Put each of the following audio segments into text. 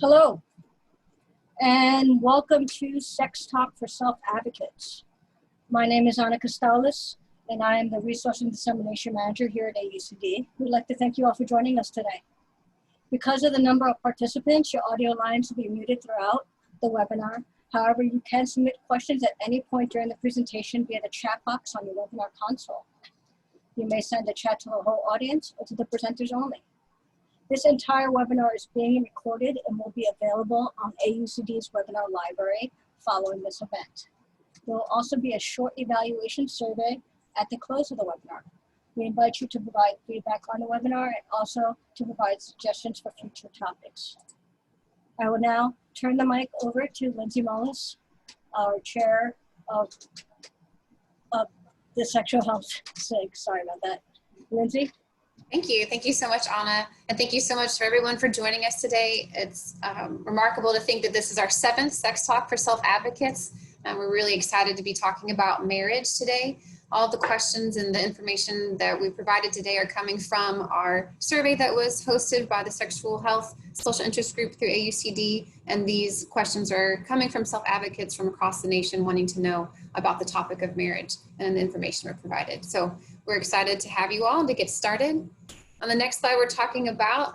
Hello, and welcome to Sex Talk for Self-Advocates. My name is Anna Costalis, and I am the Resource and Dissemination Manager here at AUCD. We'd like to thank you all for joining us today. Because of the number of participants, your audio lines will be muted throughout the webinar. However, you can submit questions at any point during the presentation via the chat box on your webinar console. You may send a chat to the whole audience or to the presenters only. This entire webinar is being recorded and will be available on AUCD's webinar library following this event. There will also be a short evaluation survey at the close of the webinar. We invite you to provide feedback on the webinar and also to provide suggestions for future topics. I will now turn the mic over to Lindsay Mullins, our chair of the Sexual Health SIG. Sorry about that. Lindsay? Thank you. Thank you so much, Anna. And thank you so much for everyone for joining us today. It's remarkable to think that this is our 7th Sex Talk for Self-Advocates. And we're really excited to be talking about marriage today. All the questions and the information that we provided today are coming from our survey that was hosted by the Sexual Health Social Interest Group through AUCD. And these questions are coming from self-advocates from across the nation wanting to know about the topic of marriage and the information we're provided. So we're excited to have you all and to get started. On the next slide, we're talking about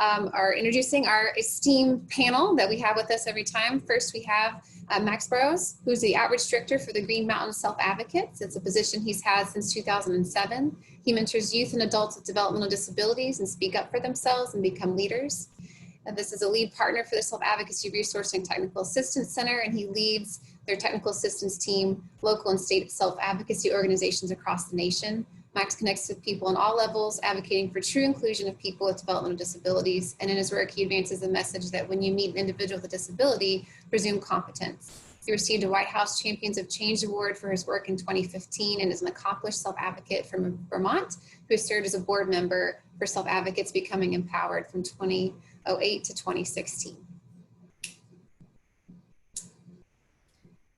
introducing our esteemed panel that we have with us every time. First, we have Max Burrows, who's the Outreach Director for the Green Mountain Self-Advocates. It's a position he's had since 2007. He mentors youth and adults with developmental disabilities and speak up for themselves and become leaders. And this is a lead partner for the Self-Advocacy Resource and Technical Assistance Center, and he leads their technical assistance team, local and state self-advocacy organizations across the nation. Max connects with people on all levels, advocating for true inclusion of people with developmental disabilities. And in his work, he advances the message that when you meet an individual with a disability, presume competence. He received a White House Champions of Change Award for his work in 2015 and is an accomplished self-advocate from Vermont who has served as a board member for Self-Advocates Becoming Empowered from 2008 to 2016.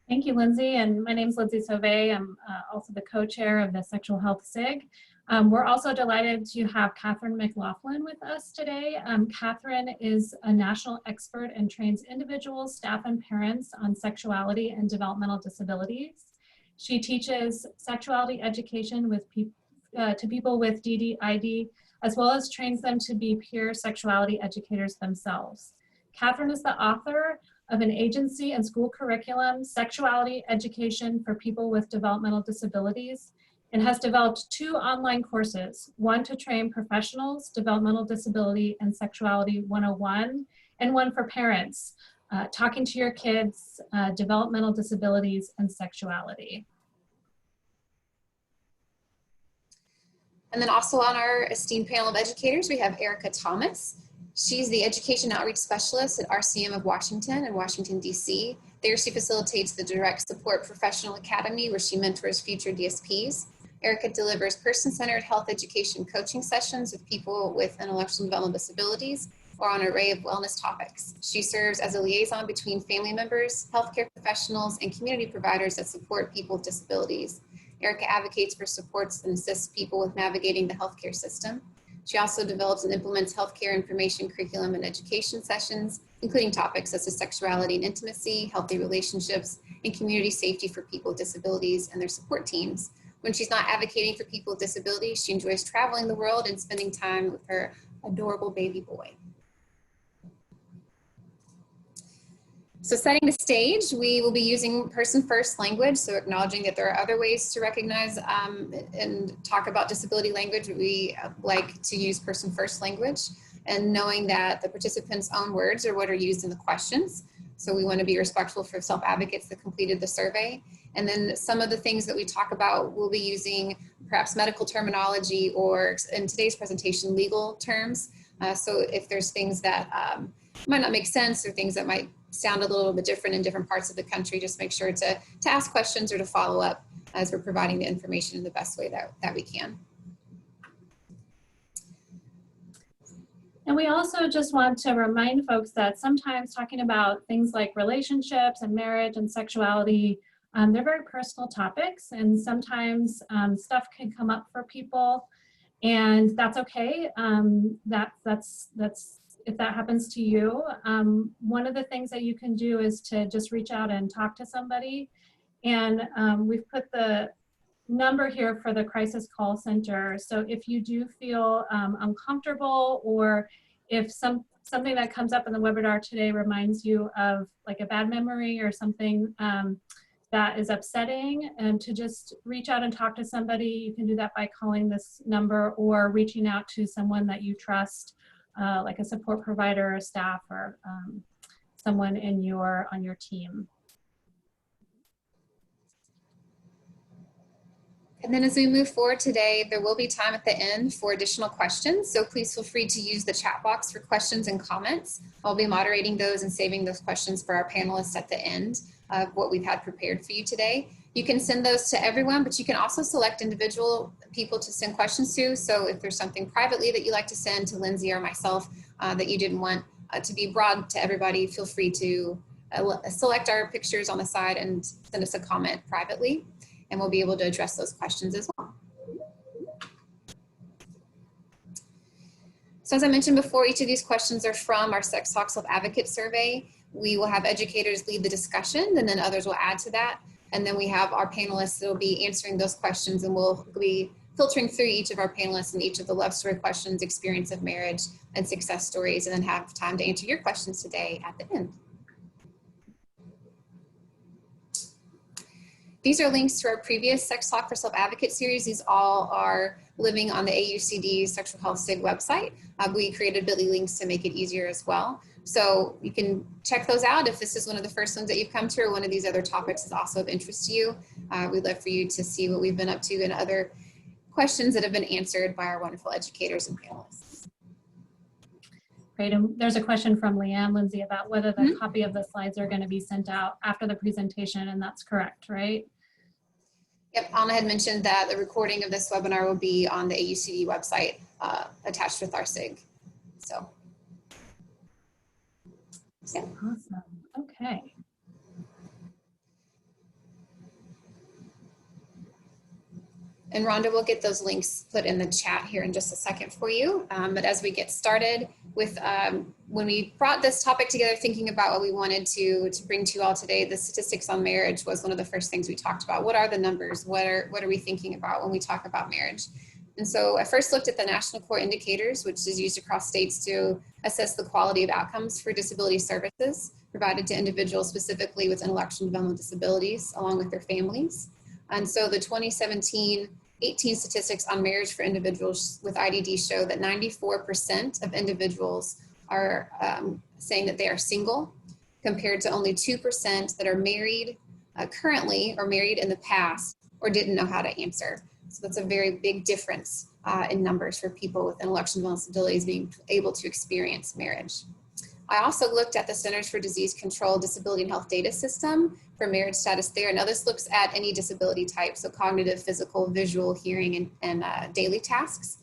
Thank you, Lindsay. And my name is Lindsay Sauvé. I'm also the co-chair of the Sexual Health SIG. We're also delighted to have Catherine McLaughlin with us today. Catherine is a national expert and trains individuals, staff, and parents on sexuality and developmental disabilities. She teaches sexuality education with to people with DDID, as well as trains them to be peer sexuality educators themselves. Catherine is the author of an agency and school curriculum, Sexuality Education for People with Developmental Disabilities, and has developed 2 online courses, one to train professionals, Developmental Disability and Sexuality 101, and one for parents, Talking to Your Kids, Developmental Disabilities and Sexuality. And then also on our esteemed panel of educators, we have Erica Thomas. She's the Education Outreach Specialist at RCM of Washington in Washington, D.C. There she facilitates the Direct Support Professional Academy where she mentors future DSPs. Erica delivers person-centered health education coaching sessions with people with intellectual and developmental disabilities or on an array of wellness topics. She serves as a liaison between family members, healthcare professionals, and community providers that support people with disabilities. Erica advocates for supports and assists people with navigating the healthcare system. She also develops and implements healthcare information curriculum and education sessions, including topics such as sexuality and intimacy, healthy relationships, and community safety for people with disabilities and their support teams. When she's not advocating for people with disabilities, she enjoys traveling the world and spending time with her adorable baby boy. So setting the stage, we will be using person-first language, so acknowledging that there are other ways to recognize and talk about disability language. We like to use person-first language, and knowing that the participants' own words are what are used in the questions. So we want to be respectful for self-advocates that completed the survey. And then some of the things that we talk about, we'll be using perhaps medical terminology or in today's presentation, legal terms. So if there's things that might not make sense or things that might sound a little bit different in different parts of the country, just make sure to ask questions or to follow up as we're providing the information in the best way that we can. And we also just want to remind folks that sometimes talking about things like relationships and marriage and sexuality, they're very personal topics, and sometimes stuff can come up for people, and that's okay. That's if that happens to you, one of the things that you can do is to just reach out and talk to somebody. And we've put the number here for the crisis call center. So if you do feel uncomfortable, or if something that comes up in the webinar today reminds you of like a bad memory or something that is upsetting, and to just reach out and talk to somebody. You can do that by calling this number or reaching out to someone that you trust, like a support provider or staff, or someone on your team. And then as we move forward today, there will be time at the end for additional questions. So please feel free to use the chat box for questions and comments. I'll be moderating those and saving those questions for our panelists at the end of what we've had prepared for you today. You can send those to everyone, but you can also select individual people to send questions to. So if there's something privately that you like to send to Lindsay or myself that you didn't want to be broad to everybody, feel free to select our pictures on the side and send us a comment privately, and we'll be able to address those questions as well. So as I mentioned before, each of these questions are from our Sex Talk Self-Advocate survey. We will have educators lead the discussion, and then others will add to that. And then we have our panelists that will be answering those questions, and we'll be filtering through each of our panelists and each of the love story questions, experience of marriage, and success stories, and then have time to answer your questions today at the end. These are links to our previous Sex Talk for Self-Advocate series. These all are living on the AUCD Sexual Health SIG website. We created bit.ly links to make it easier as well. So you can check those out if this is one of the first ones that you've come to, or one of these other topics is also of interest to you. We'd love for you to see what we've been up to and other questions that have been answered by our wonderful educators and panelists. Great, and there's a question from Leanne Lindsay about whether the copy of the slides are going to be sent out after the presentation, and that's correct, right? Yep, Anna had mentioned that the recording of this webinar will be on the AUCD website attached with our SIG. So, yeah. Awesome, okay. And Rhonda will get those links put in the chat here in just a second for you. But as we get started with, when we brought this topic together, thinking about what we wanted to bring to you all today, the statistics on marriage was one of the first things we talked about. What are the numbers? What are we thinking about when we talk about marriage? And so I first looked at the National Core Indicators, which is used across states to assess the quality of outcomes for disability services provided to individuals specifically with intellectual and developmental disabilities, along with their families. And so the 2017-18 statistics on marriage for individuals with IDD show that 94% of individuals are saying that they are single, compared to only 2% that are married currently, or married in the past, or didn't know how to answer. So that's a very big difference in numbers for people with intellectual and developmental disabilities being able to experience marriage. I also looked at the Centers for Disease Control Disability and Health Data System for marriage status there. Now this looks at any disability type, so cognitive, physical, visual, hearing, and daily tasks.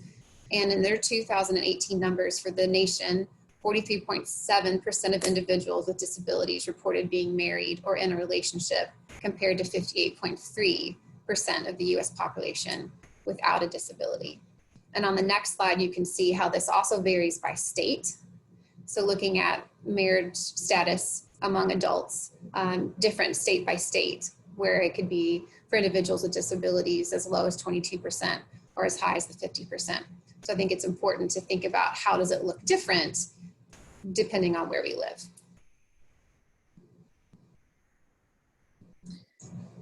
And in their 2018 numbers for the nation, 43.7% of individuals with disabilities reported being married or in a relationship, compared to 58.3% of the US population without a disability. And on the next slide, you can see how this also varies by state. So looking at marriage status among adults, different state by state, where it could be for individuals with disabilities as low as 22% or as high as the 50%. So I think it's important to think about how does it look different depending on where we live.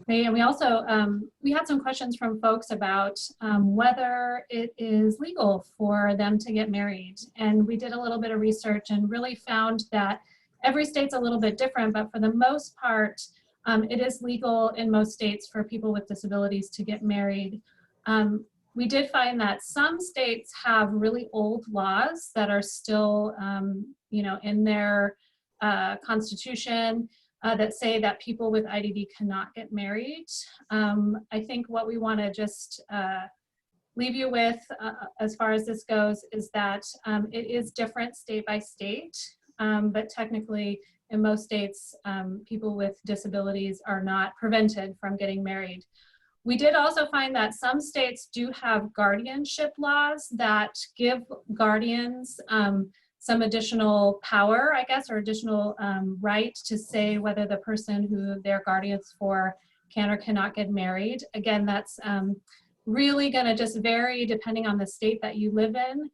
Great, and we also, we had some questions from folks about whether it is legal for them to get married. And we did a little bit of research and really found that every state's a little bit different, but for the most part, it is legal in most states for people with disabilities to get married. We did find that some states have really old laws that are still, you know, in their constitution, that say that people with IDD cannot get married. I think what we want to just leave you with as far as this goes is that it is different state by state, but technically in most states, people with disabilities are not prevented from getting married. We did also find that some states do have guardianship laws that give guardians some additional power, I guess, or additional right to say whether the person who they're guardians for can or cannot get married. Again, that's really going to just vary depending on the state that you live in.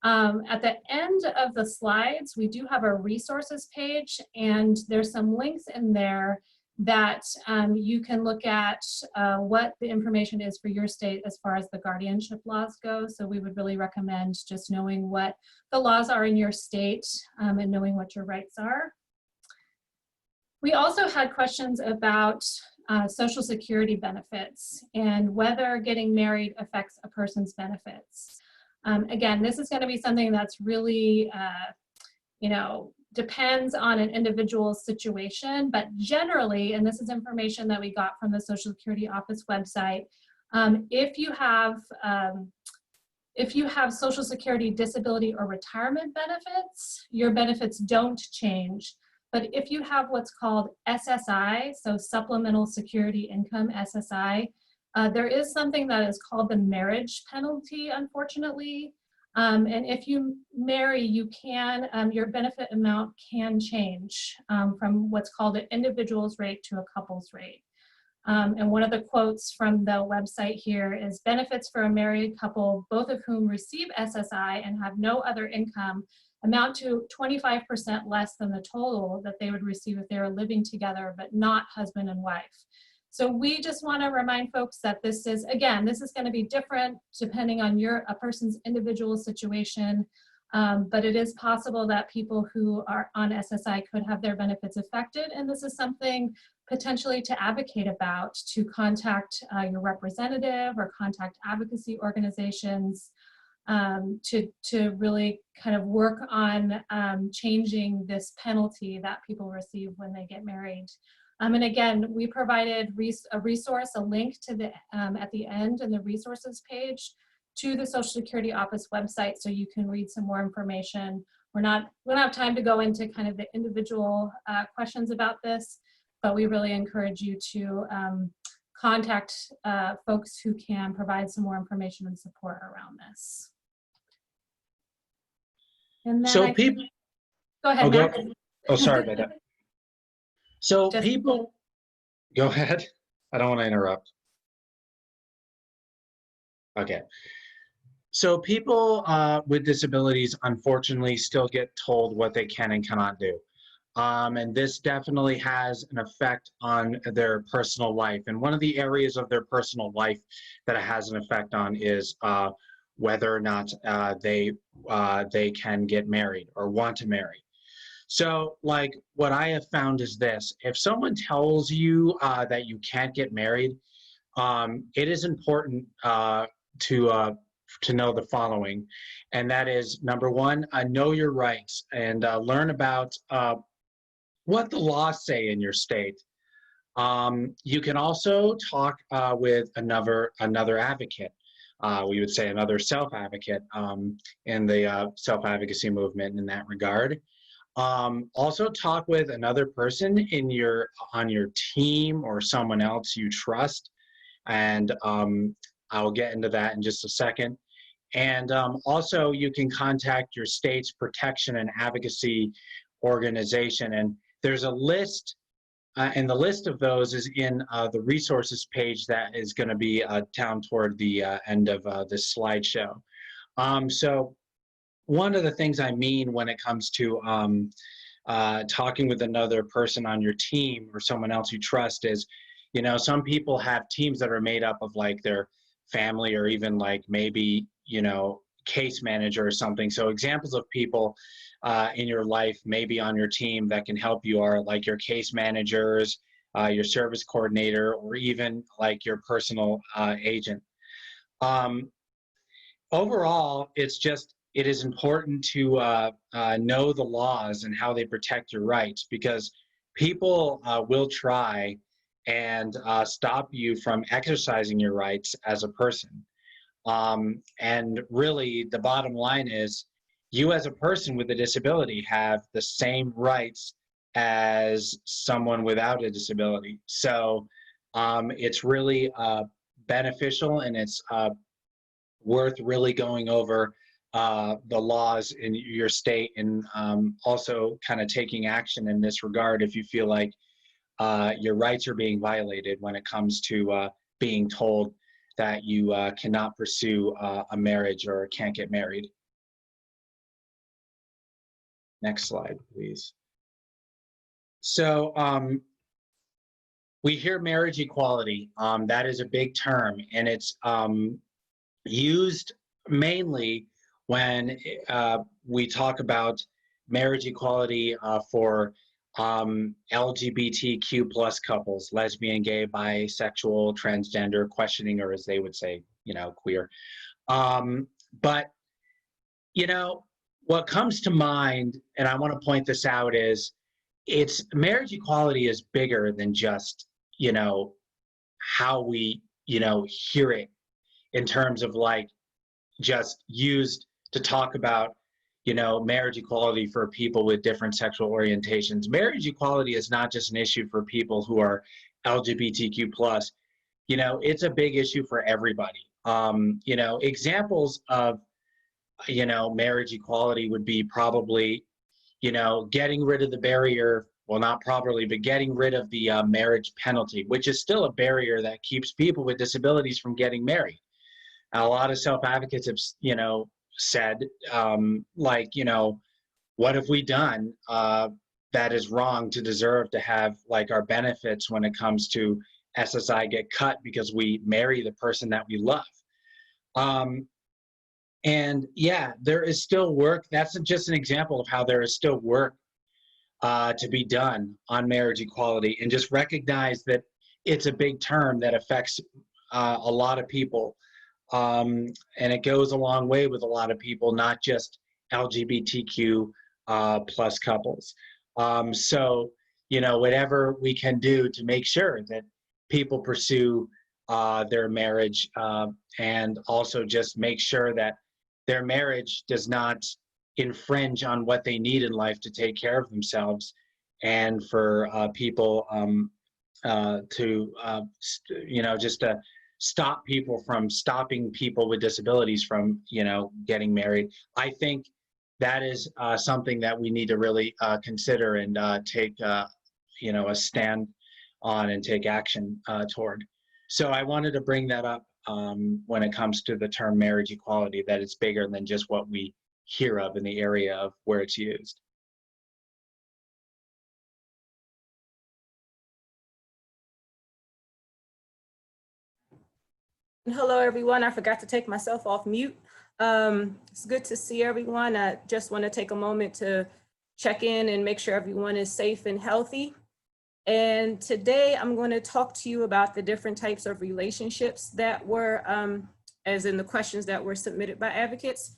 At the end of the slides, we do have a resources page, and there's some links in there that you can look at what the information is for your state as far as the guardianship laws go. So we would really recommend just knowing what the laws are in your state and knowing what your rights are. We also had questions about Social Security benefits and whether getting married affects a person's benefits. Again, this is going to be something that's really, depends on an individual's situation, but generally, and this is information that we got from the Social Security Office website, if you have Social Security disability or retirement benefits, your benefits don't change. But if you have what's called SSI, so Supplemental Security Income, SSI, there is something that is called the marriage penalty, unfortunately. And if you marry, you can, your benefit amount can change from what's called an individual's rate to a couple's rate. And one of the quotes from the website here is, benefits for a married couple, both of whom receive SSI and have no other income, amount to 25% less than the total that they would receive if they were living together, but not husband and wife. So we just want to remind folks that this is, again, this is going to be different depending on a person's individual situation, but it is possible that people who are on SSI could have their benefits affected, and this is something potentially to advocate about, to contact your representative or contact advocacy organizations to really kind of work on changing this penalty that people receive when they get married. And again, we provided a resource, a link to the at the end in the resources page to the Social Security Office website, so you can read some more information. We don't have time to go into kind of the individual questions about this, but we really encourage you to contact folks who can provide some more information and support around this. And then So people, go ahead, oh, Matt. oh, sorry about that. So people, go ahead. I don't want to interrupt. Okay. So people with disabilities, unfortunately, still get told what they can and cannot do. And this definitely has an effect on their personal life. And one of the areas of their personal life that it has an effect on is whether or not they can get married or want to marry. So like what I have found is this: if someone tells you that you can't get married, it is important to know the following, and that is, number one, know your rights and learn about what the laws say in your state. You can also talk with another advocate. We would say another self-advocate in the self-advocacy movement in that regard. Also talk with another person on your team or someone else you trust, and I'll get into that in just a second. And also you can contact your state's protection and advocacy organization, and there's a list, and the list of those is in the resources page that is going to be down toward the end of this slideshow. So one of the things I mean when it comes to talking with another person on your team or someone else you trust is, you know, some people have teams that are made up of like their family or even like maybe, you know, case manager or something. So examples of people in your life, maybe on your team, that can help you are like your case managers, your service coordinator, or even like your personal agent. Overall, it is important to know the laws and how they protect your rights, because people will try and stop you from exercising your rights as a person. And really, the bottom line is, you as a person with a disability have the same rights as someone without a disability. So it's really beneficial, and it's worth really going over the laws in your state, and also kind of taking action in this regard if you feel like your rights are being violated when it comes to being told that you cannot pursue a marriage or can't get married. Next slide, please. So we hear marriage equality. That is a big term, and it's used mainly when we talk about marriage equality for LGBTQ plus couples, lesbian, gay, bisexual, transgender, questioning, or as they would say, queer. But, what comes to mind, and I want to point this out, is marriage equality is bigger than just, how we, hear it in terms of like just used to talk about, marriage equality for people with different sexual orientations. Marriage equality is not just an issue for people who are LGBTQ plus. It's a big issue for everybody. Examples of, marriage equality would be probably, getting rid of the barrier, well, not properly, but getting rid of the marriage penalty, which is still a barrier that keeps people with disabilities from getting married. A lot of self-advocates have, said, what have we done that is wrong to deserve to have like our benefits when it comes to SSI get cut because we marry the person that we love. And yeah, there is still work. That's just an example of how there is still work to be done on marriage equality, and just recognize that it's a big term that affects a lot of people. And it goes a long way with a lot of people, not just LGBTQ plus couples. So, whatever we can do to make sure that people pursue their marriage, and also just make sure that their marriage does not infringe on what they need in life to take care of themselves, and for people to, just to stop people from stopping people with disabilities from, getting married. I think that is something that we need to really consider and take, a stand on and take action toward. So I wanted to bring that up when it comes to the term marriage equality, that it's bigger than just what we hear of in the area of where it's used. Hello, everyone. I forgot to take myself off mute. It's good to see everyone. I just want to take a moment to check in and make sure everyone is safe and healthy. And today I'm going to talk to you about the different types of relationships that were, as in the questions that were submitted by advocates.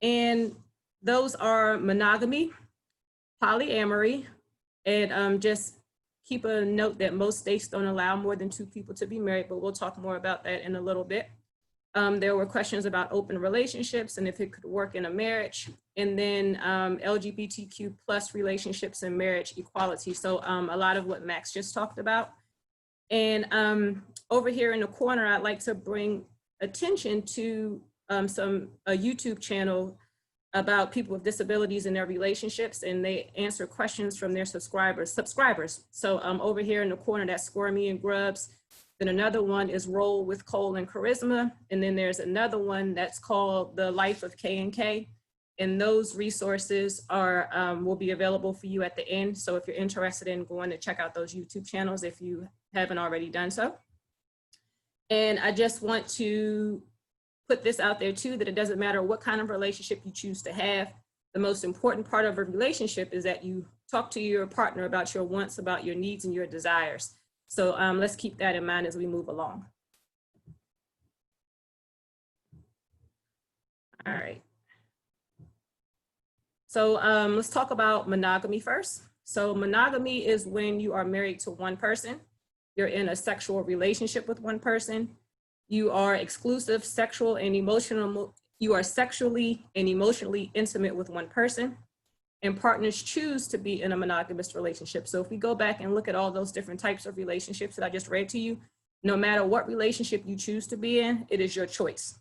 And those are monogamy, polyamory, and just keep a note that most states don't allow more than 2 people to be married, but we'll talk more about that in a little bit. There were questions about open relationships and if it could work in a marriage, and then LGBTQ plus relationships and marriage equality. So a lot of what Max just talked about. And over here in the corner, I'd like to bring attention to a YouTube channel about people with disabilities and their relationships, and they answer questions from their subscribers. So over here in the corner, that's Squirmy and Grubs. Then another one is Roll with Cole and Charisma. And then there's another one that's called The Life of K&K. And those resources are will be available for you at the end. So if you're interested in going to check out those YouTube channels, if you haven't already done so. And I just want to put this out there too, that it doesn't matter what kind of relationship you choose to have. The most important part of a relationship is that you talk to your partner about your wants, about your needs and your desires. So let's keep that in mind as we move along. All right. So let's talk about monogamy first. So monogamy is when you are married to one person. You're in a sexual relationship with one person. You are exclusive, sexual and emotional. You are sexually and emotionally intimate with one person, and partners choose to be in a monogamous relationship. So if we go back and look at all those different types of relationships that I just read to you, no matter what relationship you choose to be in, it is your choice.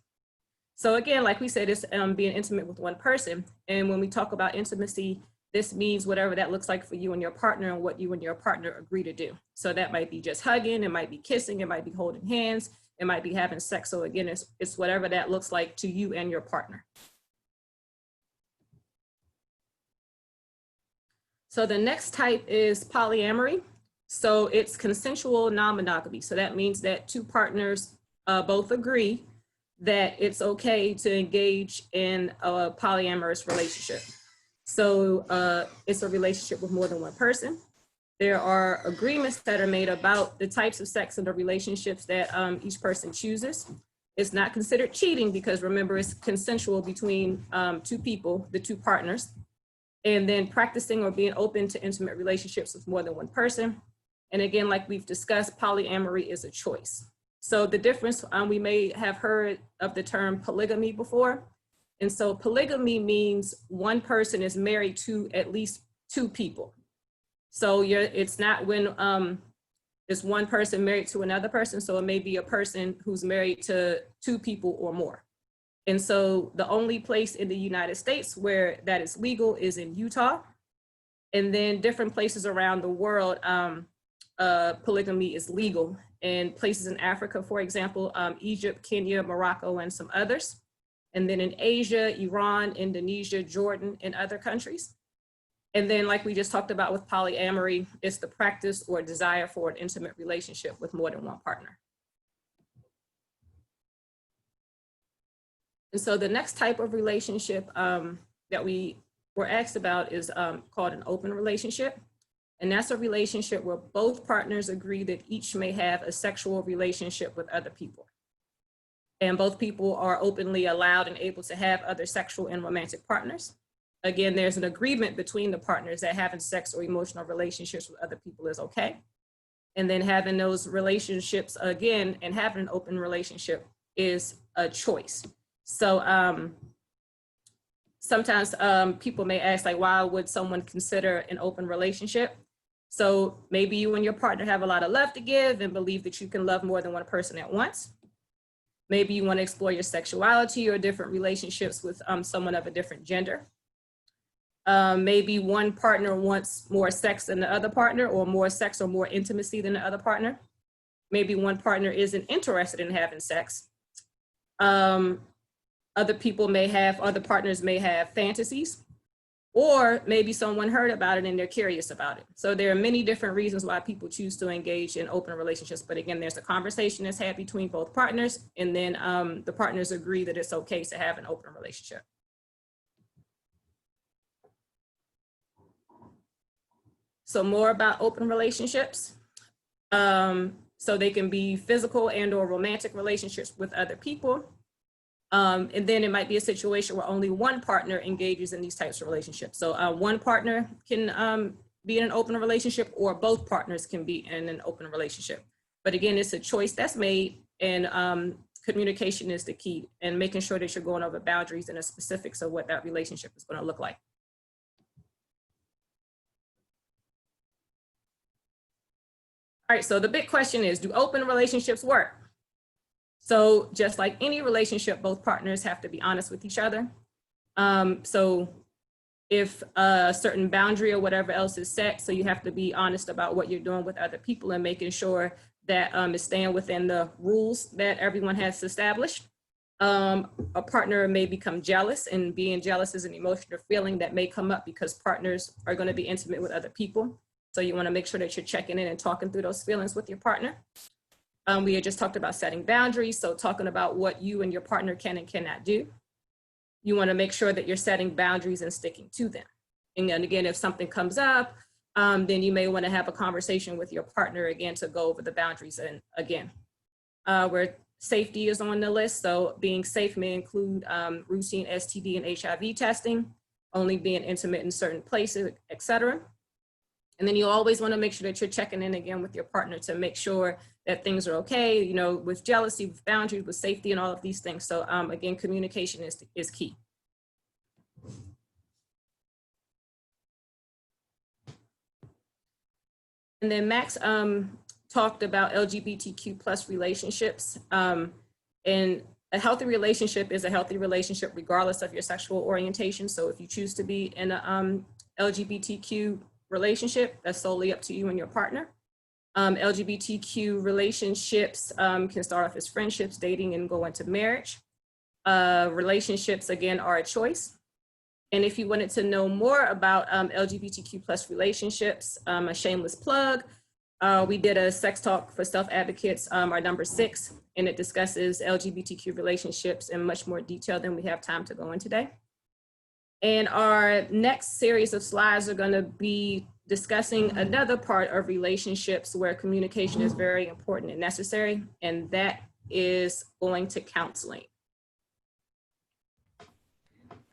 So again, like we said, it's being intimate with one person. And when we talk about intimacy, this means whatever that looks like for you and your partner and what you and your partner agree to do. So that might be just hugging, it might be kissing, it might be holding hands, it might be having sex. So again, it's whatever that looks like to you and your partner. So the next type is polyamory. So it's consensual non-monogamy. So that means that two partners both agree that it's okay to engage in a polyamorous relationship. So it's a relationship with more than one person. There are agreements that are made about the types of sex and the relationships that each person chooses. It's not considered cheating because remember, it's consensual between two people, the two partners. And then practicing or being open to intimate relationships with more than one person. And again, like we've discussed, polyamory is a choice. So the difference, we may have heard of the term polygamy before. And so polygamy means one person is married to at least two people. So it's not when it's one person married to another person. So it may be a person who's married to two people or more. And so the only place in the United States where that is legal is in Utah. And then different places around the world, polygamy is legal. In places in Africa, for example, Egypt, Kenya, Morocco, and some others. And then in Asia, Iran, Indonesia, Jordan, and other countries. And then like we just talked about with polyamory, it's the practice or desire for an intimate relationship with more than one partner. And so the next type of relationship that we were asked about is called an open relationship. And that's a relationship where both partners agree that each may have a sexual relationship with other people. And both people are openly allowed and able to have other sexual and romantic partners. Again, there's an agreement between the partners that having sex or emotional relationships with other people is okay. And then having those relationships again and having an open relationship is a choice. So sometimes people may ask, like, why would someone consider an open relationship? So maybe you and your partner have a lot of love to give and believe that you can love more than one person at once. Maybe you want to explore your sexuality or different relationships with someone of a different gender. Maybe one partner wants more sex than the other partner, or more sex or more intimacy than the other partner. Maybe one partner isn't interested in having sex. Other partners may have fantasies, or maybe someone heard about it and they're curious about it. So there are many different reasons why people choose to engage in open relationships. But again, there's a conversation that's had between both partners, and then the partners agree that it's okay to have an open relationship. So more about open relationships. So they can be physical and or romantic relationships with other people. And then it might be a situation where only one partner engages in these types of relationships. So one partner can be in an open relationship, or both partners can be in an open relationship. But again, it's a choice that's made, and communication is the key, and making sure that you're going over boundaries and the specifics of what that relationship is going to look like. All right, so the big question is, do open relationships work? So just like any relationship, both partners have to be honest with each other. So if a certain boundary or whatever else is set, so you have to be honest about what you're doing with other people and making sure that it's staying within the rules that everyone has established. A partner may become jealous, and being jealous is an emotional feeling that may come up because partners are going to be intimate with other people. So you want to make sure that you're checking in and talking through those feelings with your partner. We had just talked about setting boundaries, so talking about what you and your partner can and cannot do. You want to make sure that you're setting boundaries and sticking to them. And then again, if something comes up, then you may want to have a conversation with your partner again to go over the boundaries. And again, where safety is on the list. So being safe may include routine STD and HIV testing, only being intimate in certain places, etc. And then you always want to make sure that you're checking in again with your partner to make sure that things are okay, you know, with jealousy, with boundaries, with safety, and all of these things. So again, communication is key. And then Max talked about LGBTQ+ relationships. And A healthy relationship is a healthy relationship regardless of your sexual orientation. So if you choose to be in a LGBTQ relationship, that's solely up to you and your partner. LGBTQ relationships can start off as friendships, dating, and go into marriage. Relationships, again, are a choice. And if you wanted to know more about LGBTQ plus relationships, a shameless plug, we did a sex talk for self-advocates, our number 6, and it discusses LGBTQ relationships in much more detail than we have time to go in today. And our next series of slides are going to be discussing another part of relationships where communication is very important and necessary, and that is going to counseling.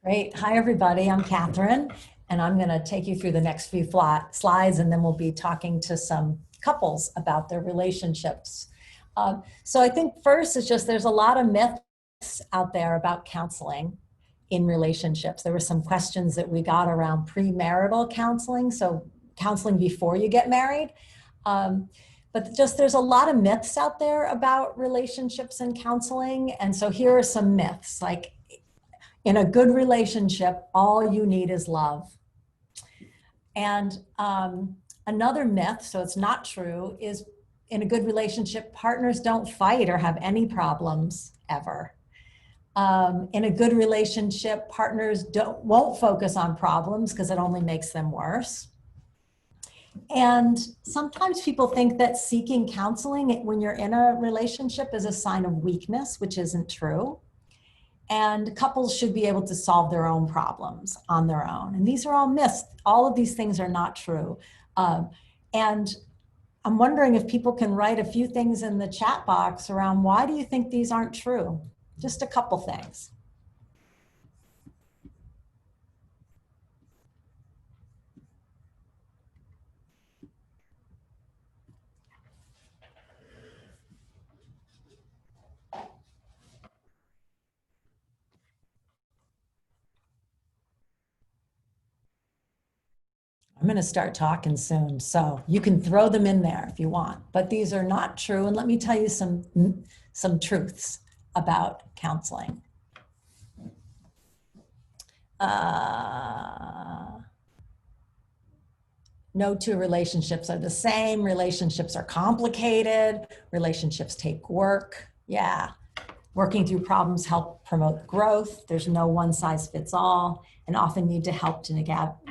Great. Hi, everybody. I'm Catherine, and I'm going to take you through the next few slides, and then we'll be talking to some couples about their relationships. So I think first is just there's a lot of myths out there about counseling in relationships. There were some questions that we got around premarital counseling, so counseling before you get married. But just there's a lot of myths out there about relationships and counseling. And so here are some myths, like in a good relationship, all you need is love. And another myth, so it's not true, is in a good relationship, partners don't fight or have any problems ever. In a good relationship, partners won't focus on problems because it only makes them worse. And sometimes people think that seeking counseling when you're in a relationship is a sign of weakness, which isn't true. And couples should be able to solve their own problems on their own. And these are all myths. All of these things are not true. And I'm wondering if people can write a few things in the chat box around why do you think these aren't true? Just a couple things. I'm going to start talking soon, so you can throw them in there if you want, but these are not true. And let me tell you some truths about counseling. No two relationships are the same. Relationships are complicated. Relationships take work. Yeah. Working through problems help promote growth. There's no one size fits all, and often need to help to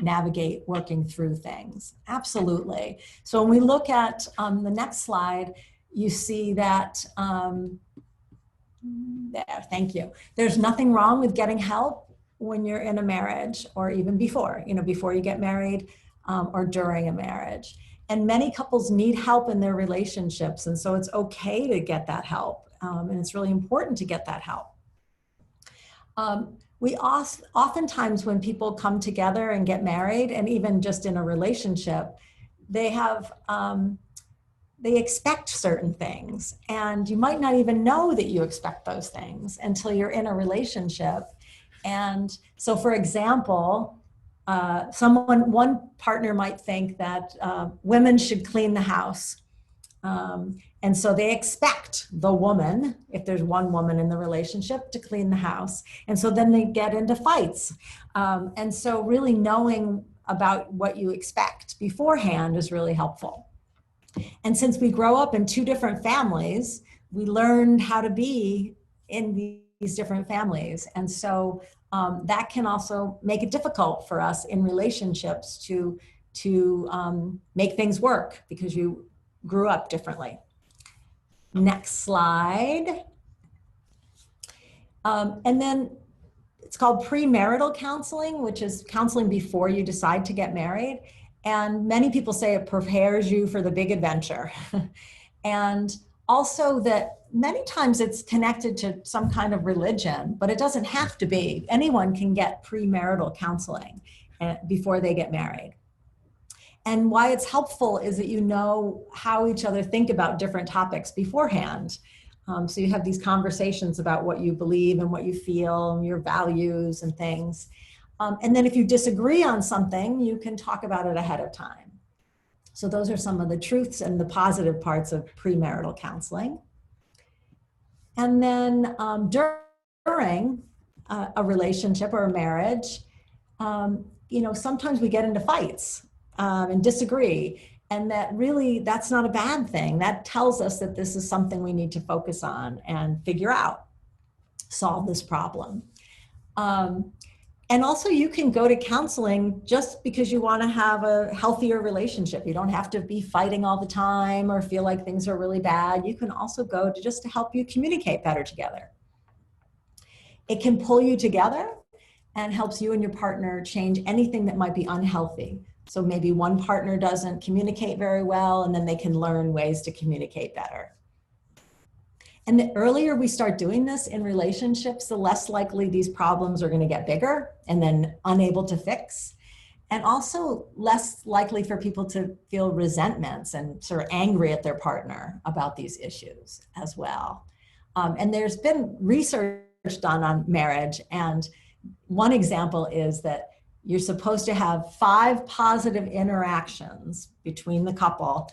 navigate working through things. Absolutely. So when we look at the next slide, you see that, there, thank you. There's nothing wrong with getting help when you're in a marriage or even before, before you get married or during a marriage. And many couples need help in their relationships. And so it's okay to get that help. And it's really important to get that help. We oftentimes when people come together and get married, and even just in a relationship, they expect certain things. And you might not even know that you expect those things until you're in a relationship. And so, for example, one partner might think that women should clean the house. And so they expect the woman, if there's one woman in the relationship, to clean the house. And so then they get into fights. And so really knowing about what you expect beforehand is really helpful. And since we grow up in two different families, we learned how to be in these different families. And so that can also make it difficult for us in relationships to make things work because you grew up differently. Next slide. And then it's called premarital counseling, which is counseling before you decide to get married. And many people say it prepares you for the big adventure. And also that many times it's connected to some kind of religion, but it doesn't have to be. Anyone can get premarital counseling before they get married. And why it's helpful is that you know how each other think about different topics beforehand. So you have these conversations about what you believe and what you feel and your values and things. And then if you disagree on something, you can talk about it ahead of time. So those are some of the truths and the positive parts of premarital counseling. And then during a relationship or a marriage, sometimes we get into fights and disagree. And that's not a bad thing. That tells us that this is something we need to focus on and figure out, solve this problem. And also you can go to counseling just because you want to have a healthier relationship. You don't have to be fighting all the time or feel like things are really bad. You can also go to help you communicate better together. It can pull you together and helps you and your partner change anything that might be unhealthy. So maybe one partner doesn't communicate very well, and then they can learn ways to communicate better. And the earlier we start doing this in relationships, the less likely these problems are going to get bigger and then unable to fix. And also less likely for people to feel resentments and sort of angry at their partner about these issues as well. And there's been research done on marriage. And one example is that you're supposed to have 5 positive interactions between the couple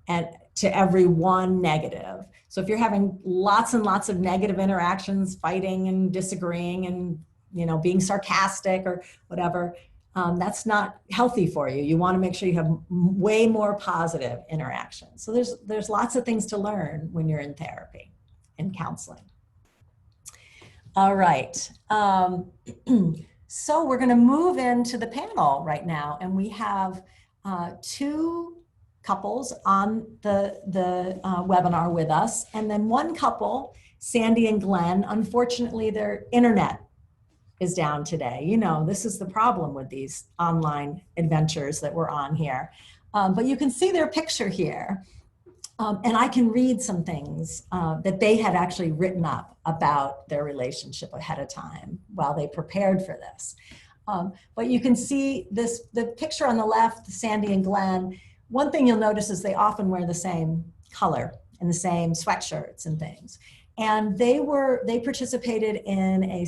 and to every 1 negative. So if you're having lots and lots of negative interactions, fighting and disagreeing and being sarcastic or whatever, that's not healthy for you. You want to make sure you have way more positive interactions. So there's lots of things to learn when you're in therapy and counseling. All right. So we're going to move into the panel right now, and we have 2 couples on the webinar with us, and then 1 couple, Sandy and Glenn. Unfortunately, their internet is down today. This is the problem with these online adventures that we're on here. But you can see their picture here. And I can read some things that they had actually written up about their relationship ahead of time while they prepared for this. But you can see the picture on the left, Sandy and Glenn. One thing you'll notice is they often wear the same color and the same sweatshirts and things. And they participated in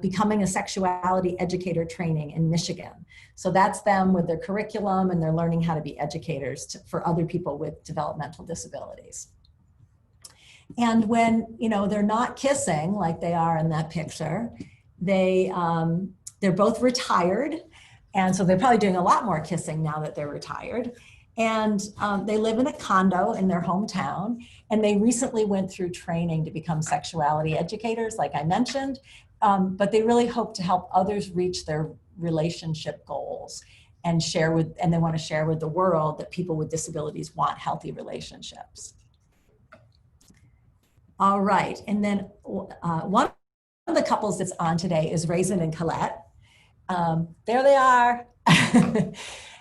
becoming a sexuality educator training in Michigan. So that's them with their curriculum, and they're learning how to be educators for other people with developmental disabilities. And when they're not kissing like they are in that picture, they're both retired, and so they're probably doing a lot more kissing now that they're retired. And they live in a condo in their hometown, and they recently went through training to become sexuality educators, like I mentioned, but they really hope to help others reach their relationship goals and they want to share with the world that people with disabilities want healthy relationships. All right, and then one of the couples that's on today is Raesin and Colette. There they are.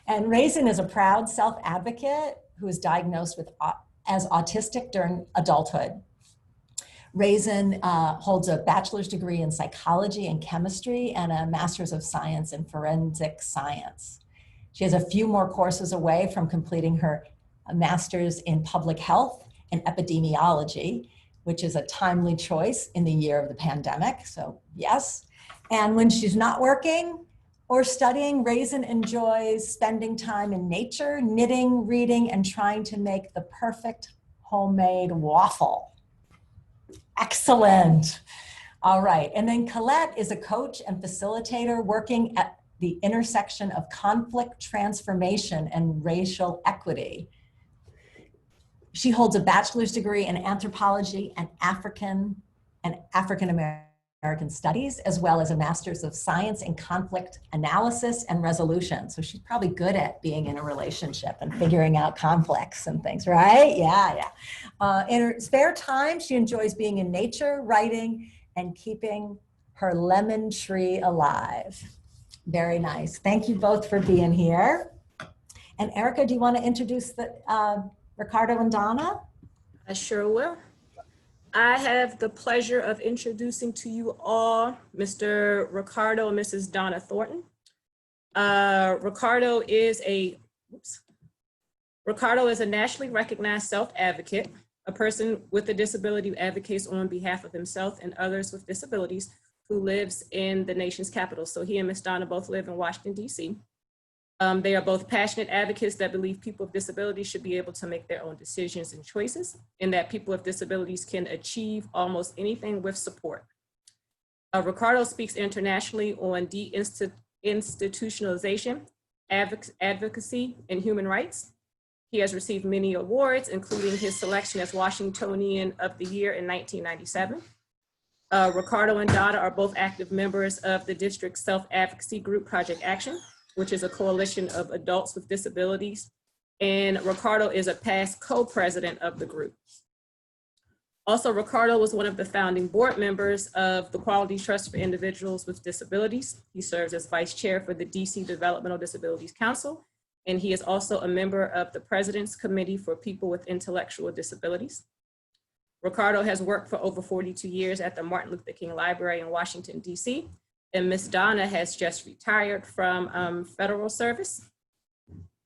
And Raesin is a proud self-advocate who was diagnosed as autistic during adulthood. Raesin holds a bachelor's degree in psychology and chemistry and a master's of science in forensic science. She has a few more courses away from completing her master's in public health and epidemiology, which is a timely choice in the year of the pandemic, so yes. And when she's not working or studying, Raesin enjoys spending time in nature, knitting, reading, and trying to make the perfect homemade waffle. Excellent. All right, and then Colette is a coach and facilitator working at the intersection of conflict transformation and racial equity. She holds a bachelor's degree in anthropology and African American studies, as well as a master's of science in conflict analysis and resolution. So she's probably good at being in a relationship and figuring out conflicts and things, right? Yeah. In her spare time, she enjoys being in nature, writing, and keeping her lemon tree alive. Very nice. Thank you both for being here. And Erica, do you want to introduce Ricardo and Donna? I sure will. I have the pleasure of introducing to you all Mr. Ricardo and Mrs. Donna Thornton. Ricardo is a nationally recognized self-advocate, a person with a disability who advocates on behalf of himself and others with disabilities who lives in the nation's capital. So he and Ms. Donna both live in Washington, D.C. They are both passionate advocates that believe people with disabilities should be able to make their own decisions and choices, and that people with disabilities can achieve almost anything with support. Ricardo speaks internationally on deinstitutionalization, advocacy, and human rights. He has received many awards, including his selection as Washingtonian of the Year in 1997. Ricardo and Donna are both active members of the district self-advocacy group Project Action, which is a coalition of adults with disabilities. And Ricardo is a past co-president of the group. Also, Ricardo was one of the founding board members of the Quality Trust for Individuals with Disabilities. He serves as vice chair for the DC Developmental Disabilities Council, and he is also a member of the President's Committee for People with Intellectual Disabilities. Ricardo has worked for over 42 years at the Martin Luther King Library in Washington, DC, and Miss Donna has just retired from federal service.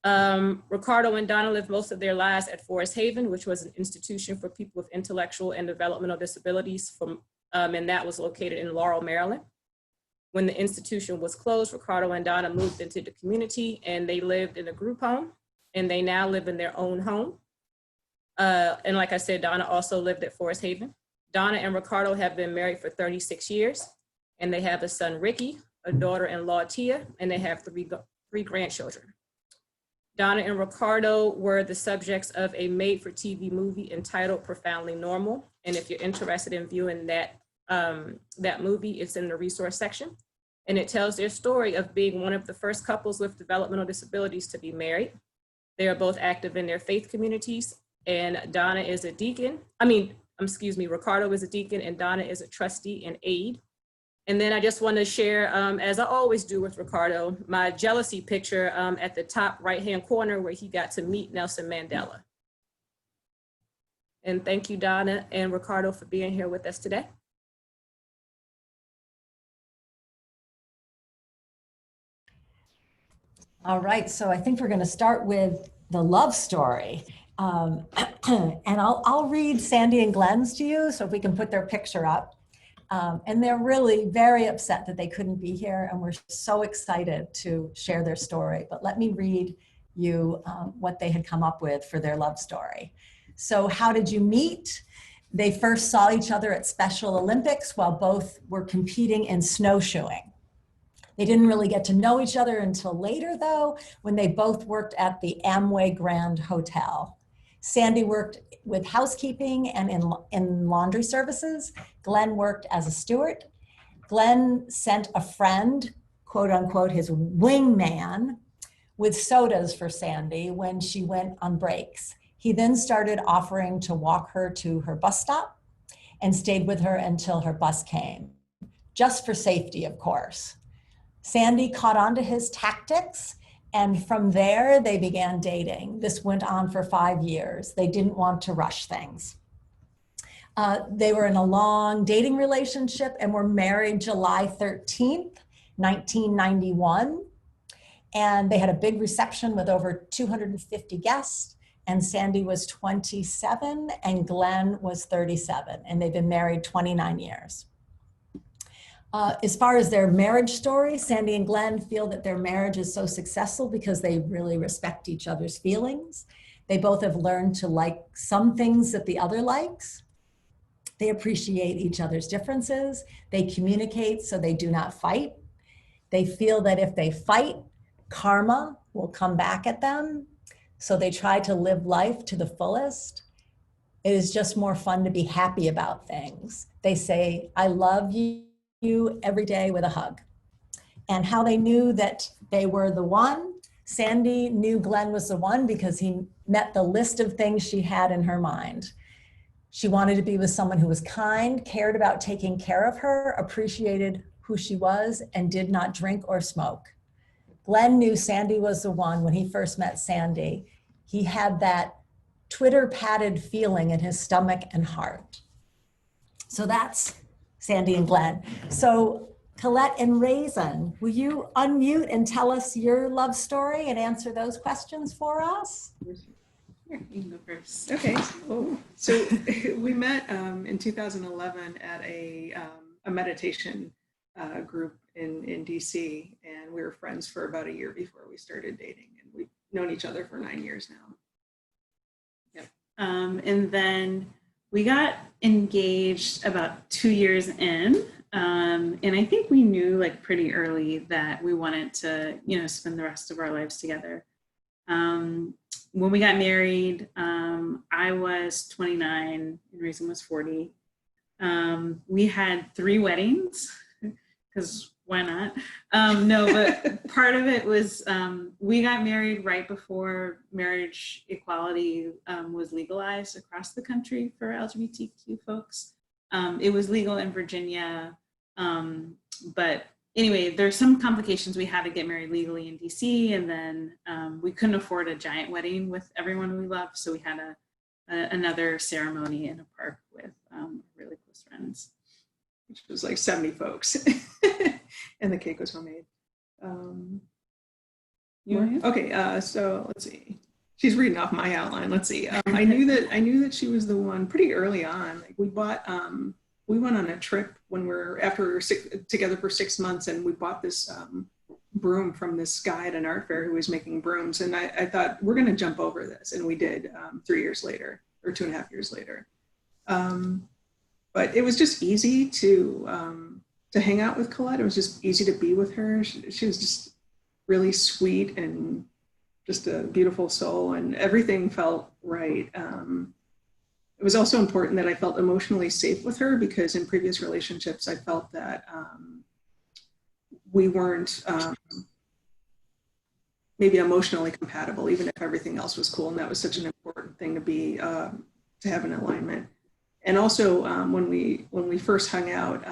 Ricardo and Donna lived most of their lives at Forest Haven, which was an institution for people with intellectual and developmental disabilities, and that was located in Laurel, Maryland. When the institution was closed, Ricardo and Donna moved into the community, and they lived in a group home, and they now live in their own home. And like I said, Donna also lived at Forest Haven. Donna and Ricardo have been married for 36 years, and they have a son, Ricky, a daughter-in-law, Tia, and they have three grandchildren. Donna and Ricardo were the subjects of a made-for-TV movie entitled Profoundly Normal. And if you're interested in viewing that movie, it's in the resource section. And it tells their story of being one of the first couples with developmental disabilities to be married. They are both active in their faith communities, and Donna is a deacon. Ricardo is a deacon and Donna is a trustee and aide. And then I just want to share, as I always do with Ricardo, my jealousy picture at the top right-hand corner where he got to meet Nelson Mandela. And thank you, Donna and Ricardo, for being here with us today. All right, so I think we're going to start with the love story. And I'll read Sandy and Glen's to you, so if we can put their picture up. And they're really very upset that they couldn't be here, and we're so excited to share their story. But let me read you what they had come up with for their love story. So how did you meet? They first saw each other at Special Olympics while both were competing in snowshoeing. They didn't really get to know each other until later, though, when they both worked at the Amway Grand Hotel. Sandy worked with housekeeping and in laundry services. Glen worked as a steward. Glen sent a friend, quote unquote, his wingman, with sodas for Sandy when she went on breaks. He then started offering to walk her to her bus stop and stayed with her until her bus came, just for safety, of course. Sandy caught on to his tactics, and from there they began dating. This went on for 5 years. They didn't want to rush things. They were in a long dating relationship and were married July 13th, 1991. And they had a big reception with over 250 guests. And Sandy was 27 and Glen was 37. And they've been married 29 years. As far as their marriage story, Sandy and Glen feel that their marriage is so successful because they really respect each other's feelings. They both have learned to like some things that the other likes. They appreciate each other's differences. They communicate so they do not fight. They feel that if they fight, karma will come back at them. So they try to live life to the fullest. It is just more fun to be happy about things. They say, I love you every day with a hug. And how they knew that they were the one, Sandy knew Glen was the one because he met the list of things she had in her mind. She wanted to be with someone who was kind, cared about taking care of her, appreciated who she was, and did not drink or smoke. Glen knew Sandy was the one when he first met Sandy. He had that Twitter-padded feeling in his stomach and heart. So that's Sandy and Glen. So Colette and Raesin, will you unmute and tell us your love story and answer those questions for us? Sure, you can go first. Okay. So we met in 2011 at a meditation group in DC, and we were friends for about a year before we started dating, and we've known each other for 9 years now. Yep. And then we got engaged about 2 years in, and I think we knew like pretty early that we wanted to, spend the rest of our lives together. When we got married, I was 29 and Raesin was 40. We had 3 weddings because why not? No, but part of it was we got married right before marriage equality was legalized across the country for LGBTQ folks. It was legal in Virginia, but anyway, there's some complications. We had to get married legally in DC, and then we couldn't afford a giant wedding with everyone we loved, so we had another ceremony in a park with really close friends. Which was like 70 folks, and the cake was homemade. Okay, so let's see. She's reading off my outline. Let's see. I knew that she was the one pretty early on. Like we went on a trip after we were together for 6 months, and we bought this broom from this guy at an art fair who was making brooms, and I thought we're going to jump over this, and we did 3 years later, or 2.5 years later. But it was just easy to hang out with Colette. It was just easy to be with her. She was just really sweet and just a beautiful soul, and everything felt right. It was also important that I felt emotionally safe with her, because in previous relationships, I felt that we weren't maybe emotionally compatible, even if everything else was cool. And that was such an important thing to have an alignment. And also when we first hung out,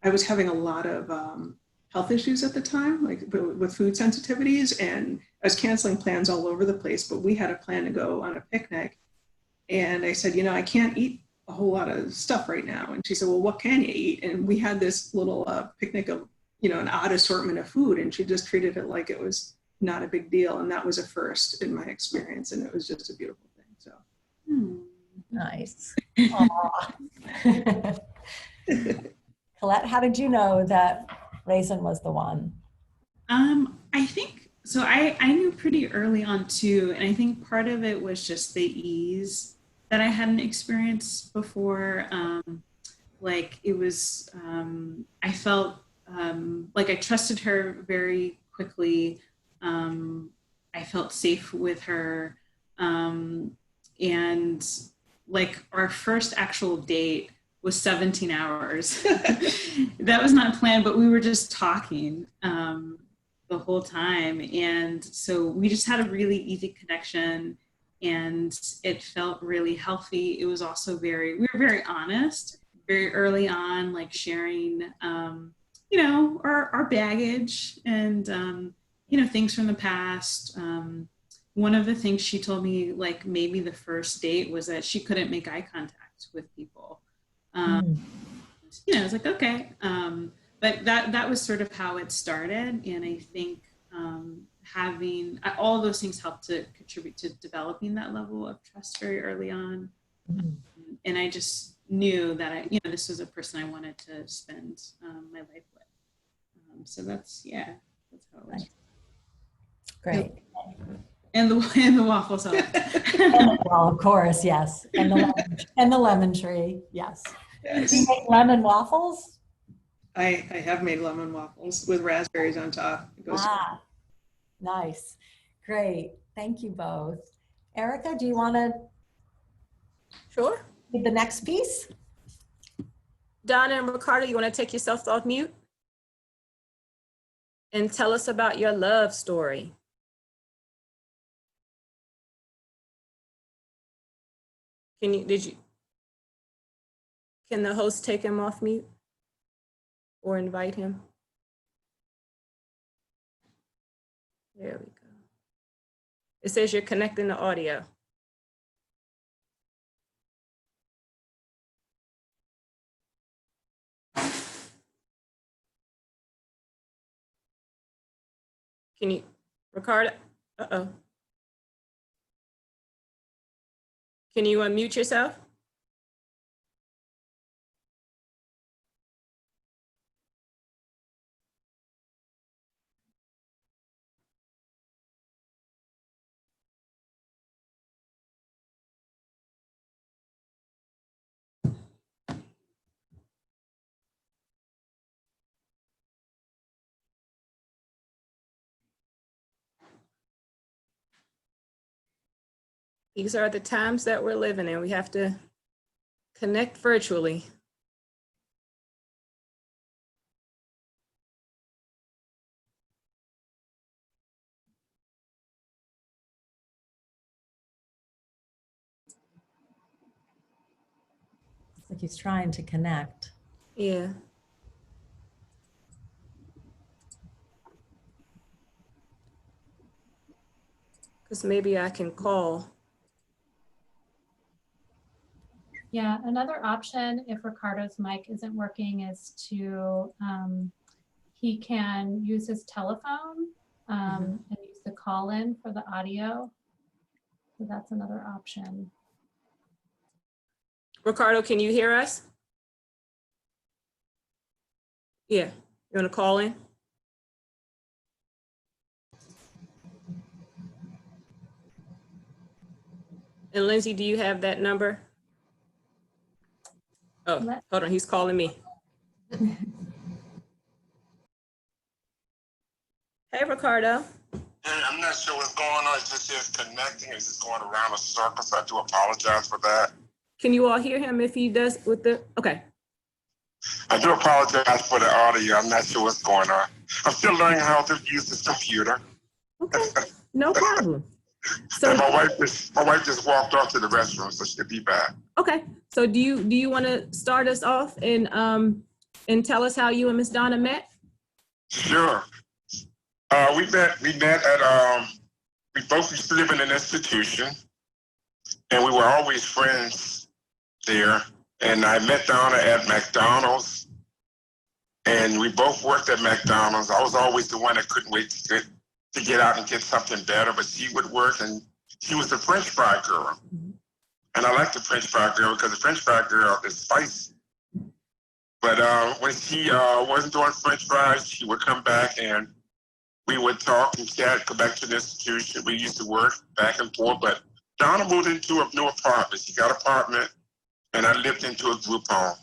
I was having a lot of health issues at the time, like with food sensitivities, and I was canceling plans all over the place, but we had a plan to go on a picnic. And I said, I can't eat a whole lot of stuff right now. And she said, well, what can you eat? And we had this little picnic of, an odd assortment of food, and she just treated it like it was not a big deal. And that was a first in my experience. And it was just a beautiful thing, so. Nice. Colette, how did you know that Raesin was the one? I think, so I knew pretty early on too, and I think part of it was just the ease that I hadn't experienced before. Like it was, I felt like I trusted her very quickly. I felt safe with her. And like our first actual date was 17 hours. That was not planned, but we were just talking the whole time. And so we just had a really easy connection, and it felt really healthy. It was also we were very honest, very early on, like sharing, our baggage and, things from the past. One of the things she told me, like maybe the first date, was that she couldn't make eye contact with people. I was like, okay. But that was sort of how it started. And I think having all those things helped to contribute to developing that level of trust very early on. And I just knew that this was a person I wanted to spend my life with. So that's how it was. Great. And the waffles helped. Well, of course, yes. And the lemon tree, yes. Yes. Do you make lemon waffles? I have made lemon waffles with raspberries on top. It goes Nice. Great. Thank you both. Erica, do you want to Sure. read the next piece? Donna and Ricardo, you want to take yourself off mute and tell us about your love story? Can the host take him off mute or invite him? There we go. It says you're connecting the audio. Can you, Ricardo? Uh-oh. Can you unmute yourself? These are the times that we're living in. We have to connect virtually. It's like he's trying to connect. Yeah. Because maybe I can call. Yeah, another option if Ricardo's mic isn't working is to, he can use his telephone and use the call in for the audio. So that's another option. Ricardo, can you hear us? Yeah, you want to call in? And Lindsay, do you have that number? Oh, hold on, he's calling me. Hey, Ricardo. I'm not sure what's going on. It just is connecting. It's just going around a circle, so I do apologize for that. Can you all hear him if he does with the, okay. I do apologize for the audio. I'm not sure what's going on. I'm still learning how to use this computer. Okay, no problem. So and my wife just walked off to the restroom, so she'll be back. Okay, so do you want to start us off and tell us how you and Miss Donna met? Sure. We met at we both used to live in an institution, and we were always friends there. And I met Donna at McDonald's, and we both worked at McDonald's. I was always the one that couldn't wait to get out and get something better, but she would work, and she was the French fry girl. And I like the French fry girl because the French fry girl is spicy. But when she wasn't doing French fries, she would come back and we would talk and chat, go back to the institution. We used to work back and forth, but Donna moved into a new apartment. She got an apartment, and I lived into a group home.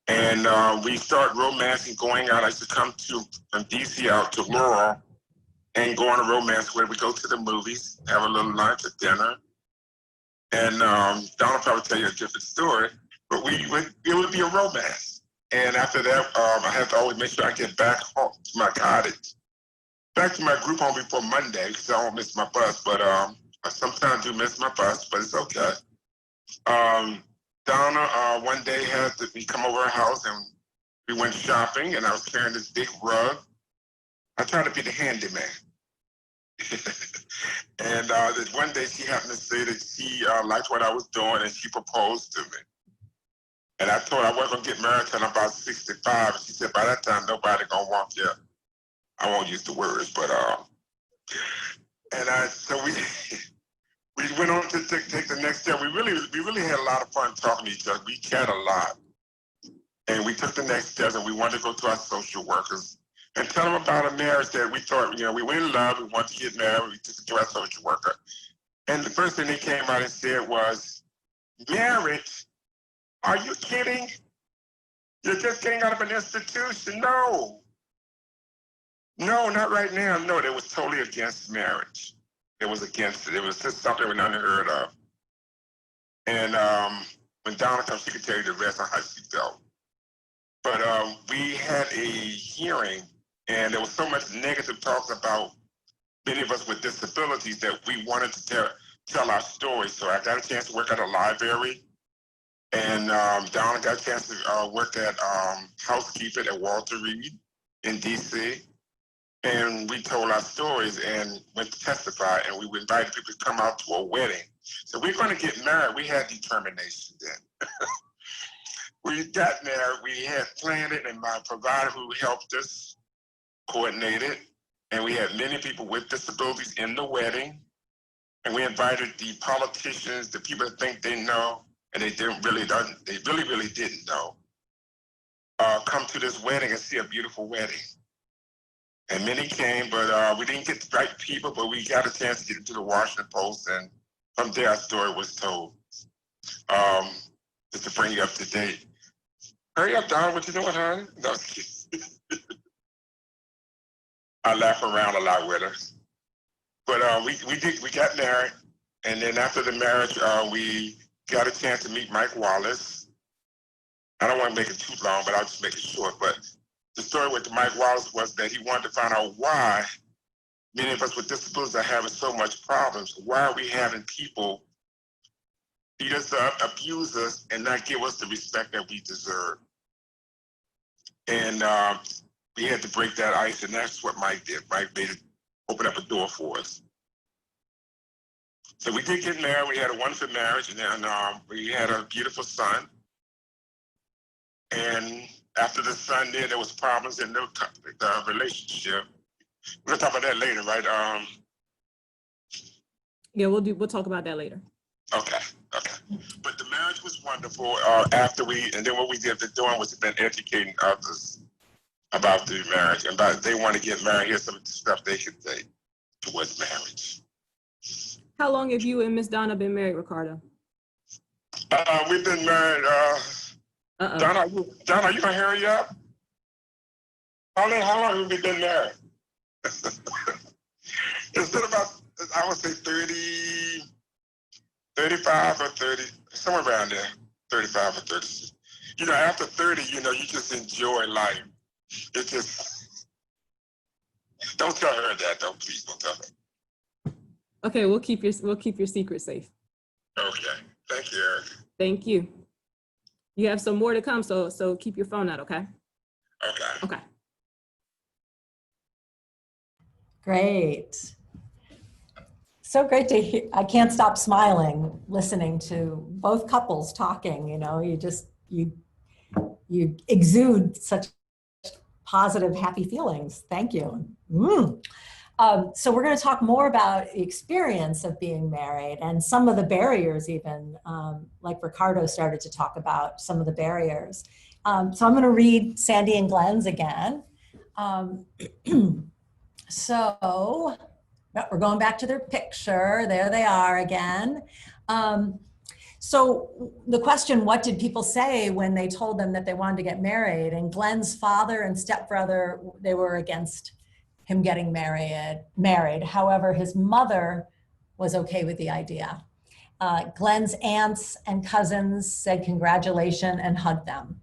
And we started romancing, going out. I used to come from DC out to Laurel and go on a romance where we go to the movies, have a little lunch or dinner. And Donna probably tell you a different story, but it would be a romance. And after that, I have to always make sure I get back home to my cottage, back to my group home before Monday, because I don't miss my bus. But I sometimes do miss my bus, but it's okay. Donna one day had me come over her house, and we went shopping, and I was carrying this big rug. I tried to be the handyman. And this one day she happened to say that she liked what I was doing, and she proposed to me. And I told her I wasn't gonna get married until I'm about 65. And she said, by that time, nobody gonna want you. I won't use the words, but so we went on to take the next step. We really had a lot of fun talking to each other. We chat a lot, and we took the next steps, and we wanted to go to our social workers and tell them about a marriage that we thought, we were in love, we wanted to get married, we took it to our social worker. And the first thing they came out and said was, marriage? Are you kidding? You're just getting out of an institution? No, not right now. No, they was totally against marriage. It was against it. It was just something we never heard of. And when Donna comes, she could tell you the rest of how she felt. But we had a hearing, and there was so much negative talk about many of us with disabilities that we wanted to tell our story. So I got a chance to work at a library, and Donna got a chance to work at housekeeping at Walter Reed in DC. And we told our stories and went to testify, and we invited people to come out to a wedding. So we're going to get married. We had determination then. We got married, we had planned it, and my provider who helped us coordinated, and we had many people with disabilities in the wedding, and we invited the politicians, the people that think they know, and they really didn't know, come to this wedding and see a beautiful wedding. And many came, but we didn't get the right people, but we got a chance to get into the Washington Post, and from there our story was told. Just to bring you up to date. Hurry up, Don, what you doing, honey? No, I laugh around a lot with her. But we got married, And then after the marriage, we got a chance to meet Mike Wallace. I don't want to make it too long, but I'll just make it short. But the story with Mike Wallace was that he wanted to find out why many of us with disabilities are having so much problems. Why are we having people beat us up, abuse us, and not give us the respect that we deserve? And we had to break that ice, and that's what Mike did. Mike made it open up a door for us. So we did get married. We had a wonderful marriage, and then we had a beautiful son. And after the son there was problems in the relationship. We're gonna talk about that later, right? Yeah, we'll talk about that later. Okay. But the marriage was wonderful. And then what we did doing was been educating others about the marriage and about if they want to get married. Here's some of the stuff they could say towards marriage. How long have you and Miss Donna been married, Ricardo? We've been married. Donna, you gonna hurry up? How long have we been married? It's been about, I would say 30, 35 or 30, somewhere around there, 35 or 30. You know, after 30, you know, you just enjoy life. It just, don't tell her that though, please don't tell her. Okay, we'll keep your secret safe. Okay, thank you, Eric. Thank you. You have some more to come, so keep your phone out, okay? Okay. Great. So great to hear. I can't stop smiling listening to both couples talking. You know, you exude such positive, happy feelings. Thank you. So we're going to talk more about the experience of being married and some of the barriers even, like Ricardo started to talk about some of the barriers. So I'm going to read Sandy and Glen's again. So we're going back to their picture. There they are again. So the question, what did people say when they told them that they wanted to get married? And Glen's father and stepbrother, they were against him getting married. However, his mother was okay with the idea. Glen's aunts and cousins said congratulations and hugged them.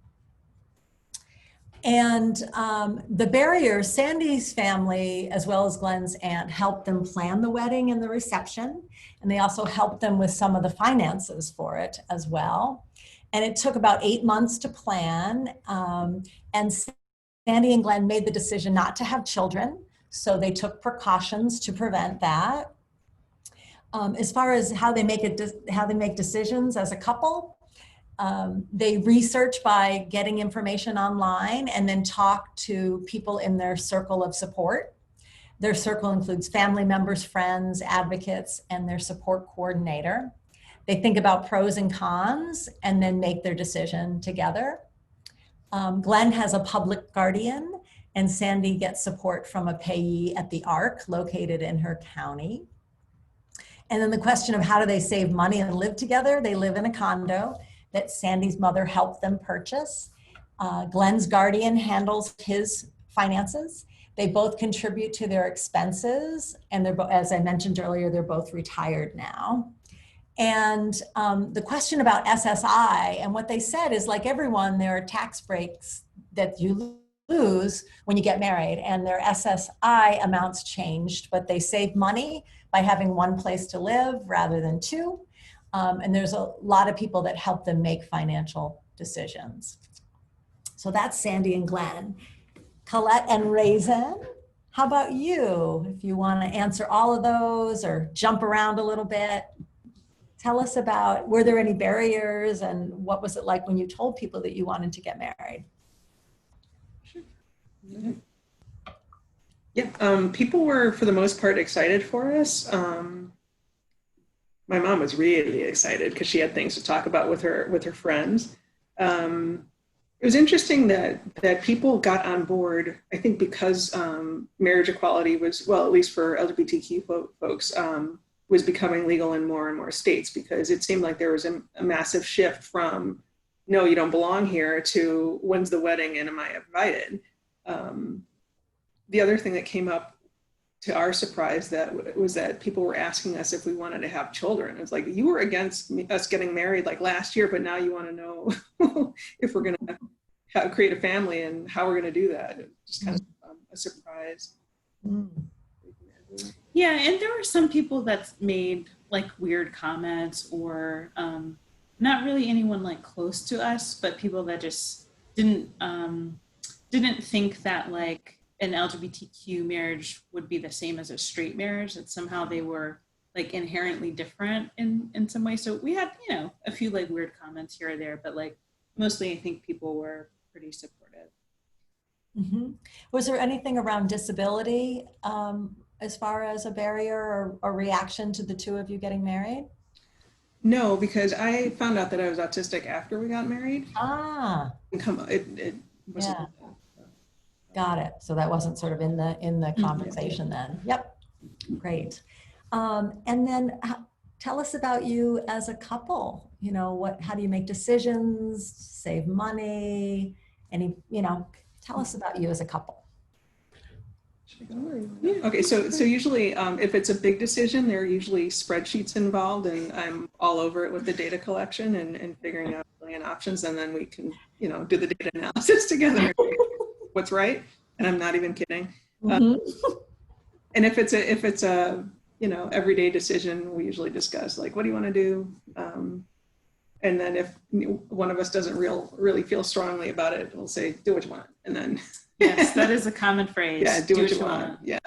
And the barriers, Sandy's family, as well as Glen's aunt, helped them plan the wedding and the reception. And they also helped them with some of the finances for it as well. And it took about 8 months to plan. And Sandy and Glen made the decision not to have children. So they took precautions to prevent that. As far as how they make decisions as a couple, they research by getting information online and then talk to people in their circle of support. Their circle includes family members, friends, advocates, and their support coordinator. They think about pros and cons and then make their decision together. Glen has a public guardian, and Sandy gets support from a payee at the ARC located in her county. And then the question of how do they save money and live together? They live in a condo that Sandy's mother helped them purchase. Glen's guardian handles his finances. They both contribute to their expenses. And they're, as I mentioned earlier, they're both retired now. And the question about SSI, and what they said is, like everyone, there are tax breaks that you lose when you get married, and their SSI amounts changed, but they save money by having one place to live rather than two. And there's a lot of people that help them make financial decisions. So that's Sandy and Glen. Colette and Raesin, how about you? If you want to answer all of those or jump around a little bit, tell us about, were there any barriers and what was it like when you told people that you wanted to get married? Yeah, people were, for the most part, excited for us. My mom was really excited because she had things to talk about with her friends. It was interesting that people got on board, I think because marriage equality was, well, at least for LGBTQ folks, was becoming legal in more and more states, because it seemed like there was a massive shift from, no, you don't belong here, to when's the wedding and am I invited? The other thing that came up to our surprise, that people were asking us if we wanted to have children. It's like, you were against us getting married like last year, but now you want to know if we're going to create a family and how we're going to do that. It's just kind of a surprise. Yeah, and there were some people that made like weird comments, or not really anyone like close to us, but people that just didn't think that like an LGBTQ marriage would be the same as a straight marriage, that somehow they were like inherently different in some way. So we had, you know, a few like weird comments here or there, but like mostly I think people were pretty supportive. Mm-hmm. Was there anything around disability as far as a barrier or reaction to the two of you getting married? No, because I found out that I was autistic after we got married. Ah, It wasn't. yeah. Got it. So that wasn't sort of in the conversation then. Yep. Great. And then tell us about you as a couple. You know, how do you make decisions, save money? Tell us about you as a couple. Okay, so usually if it's a big decision, there are usually spreadsheets involved, and I'm all over it with the data collection and figuring out a million options, and then we can, you know, do the data analysis together. What's right, and I'm not even kidding. And if it's a you know, everyday decision, we usually discuss like, what do you want to do? And then if one of us doesn't really feel strongly about it, we'll say, do what you want, and then. Yes, that is a common phrase. Yeah, do what you want. Yeah.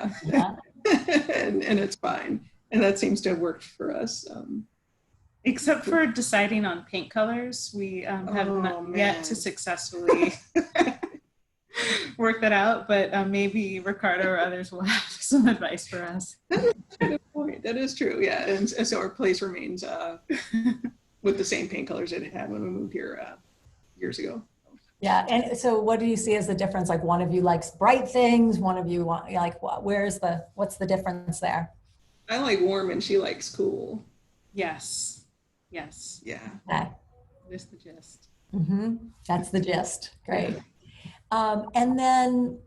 and it's fine, and that seems to have worked for us. Except for deciding on paint colors, we have not yet to successfully work that out, but maybe Ricardo or others will have some advice for us. That's a good point. That is true. Yeah, and so our place remains with the same paint colors it had when we moved here years ago. Yeah, and so what do you see as the difference? Like, one of you likes bright things, one of you like, what's the difference there? I like warm and she likes cool. Yes. Yeah. Okay. That's the gist. That's the gist. Great. And then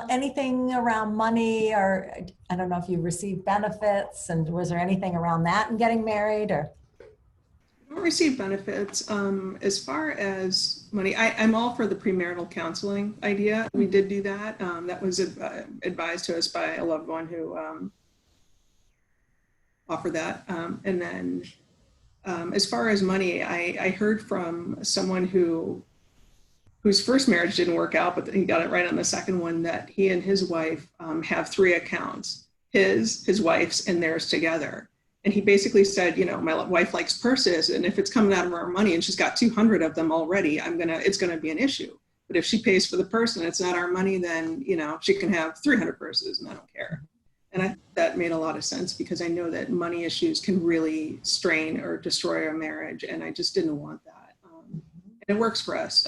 anything around money, or I don't know if you received benefits, and was there anything around that in getting married, or? I don't receive benefits. As far as money, I'm all for the premarital counseling idea. We did do that. That was advised to us by a loved one who offered that. And then as far as money, I heard from someone whose first marriage didn't work out, but he got it right on the second one, that he and his wife have 3 accounts, his wife's and theirs together. And he basically said, you know, my wife likes purses, and if it's coming out of our money and she's got 200 of them already, it's gonna be an issue. But if she pays for the purse and it's not our money, then, you know, she can have 300 purses and I don't care. And I think that made a lot of sense, because I know that money issues can really strain or destroy our marriage, and I just didn't want that. And it works for us.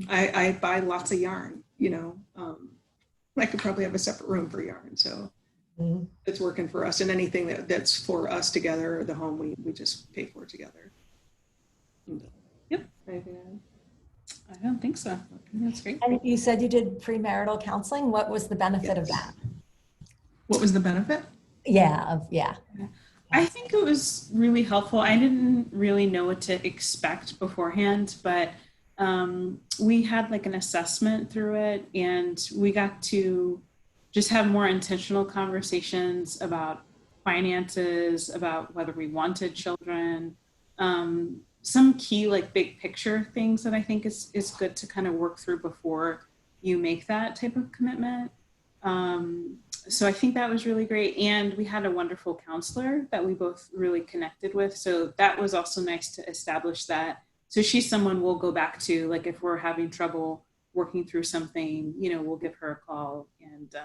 I buy lots of yarn, you know. I could probably have a separate room for yarn, so. It's working for us, and anything that's for us together, or the home, we just pay for together. Yep. I don't think so. That's great. And you said you did premarital counseling. What was the benefit of that? What was the benefit? Yeah. I think it was really helpful. I didn't really know what to expect beforehand, but we had like an assessment through it, and we got to just have more intentional conversations about finances, about whether we wanted children, some key like big picture things that I think is good to kind of work through before you make that type of commitment. So I think that was really great. And we had a wonderful counselor that we both really connected with. So that was also nice to establish that. So she's someone we'll go back to, like if we're having trouble working through something, you know, we'll give her a call, and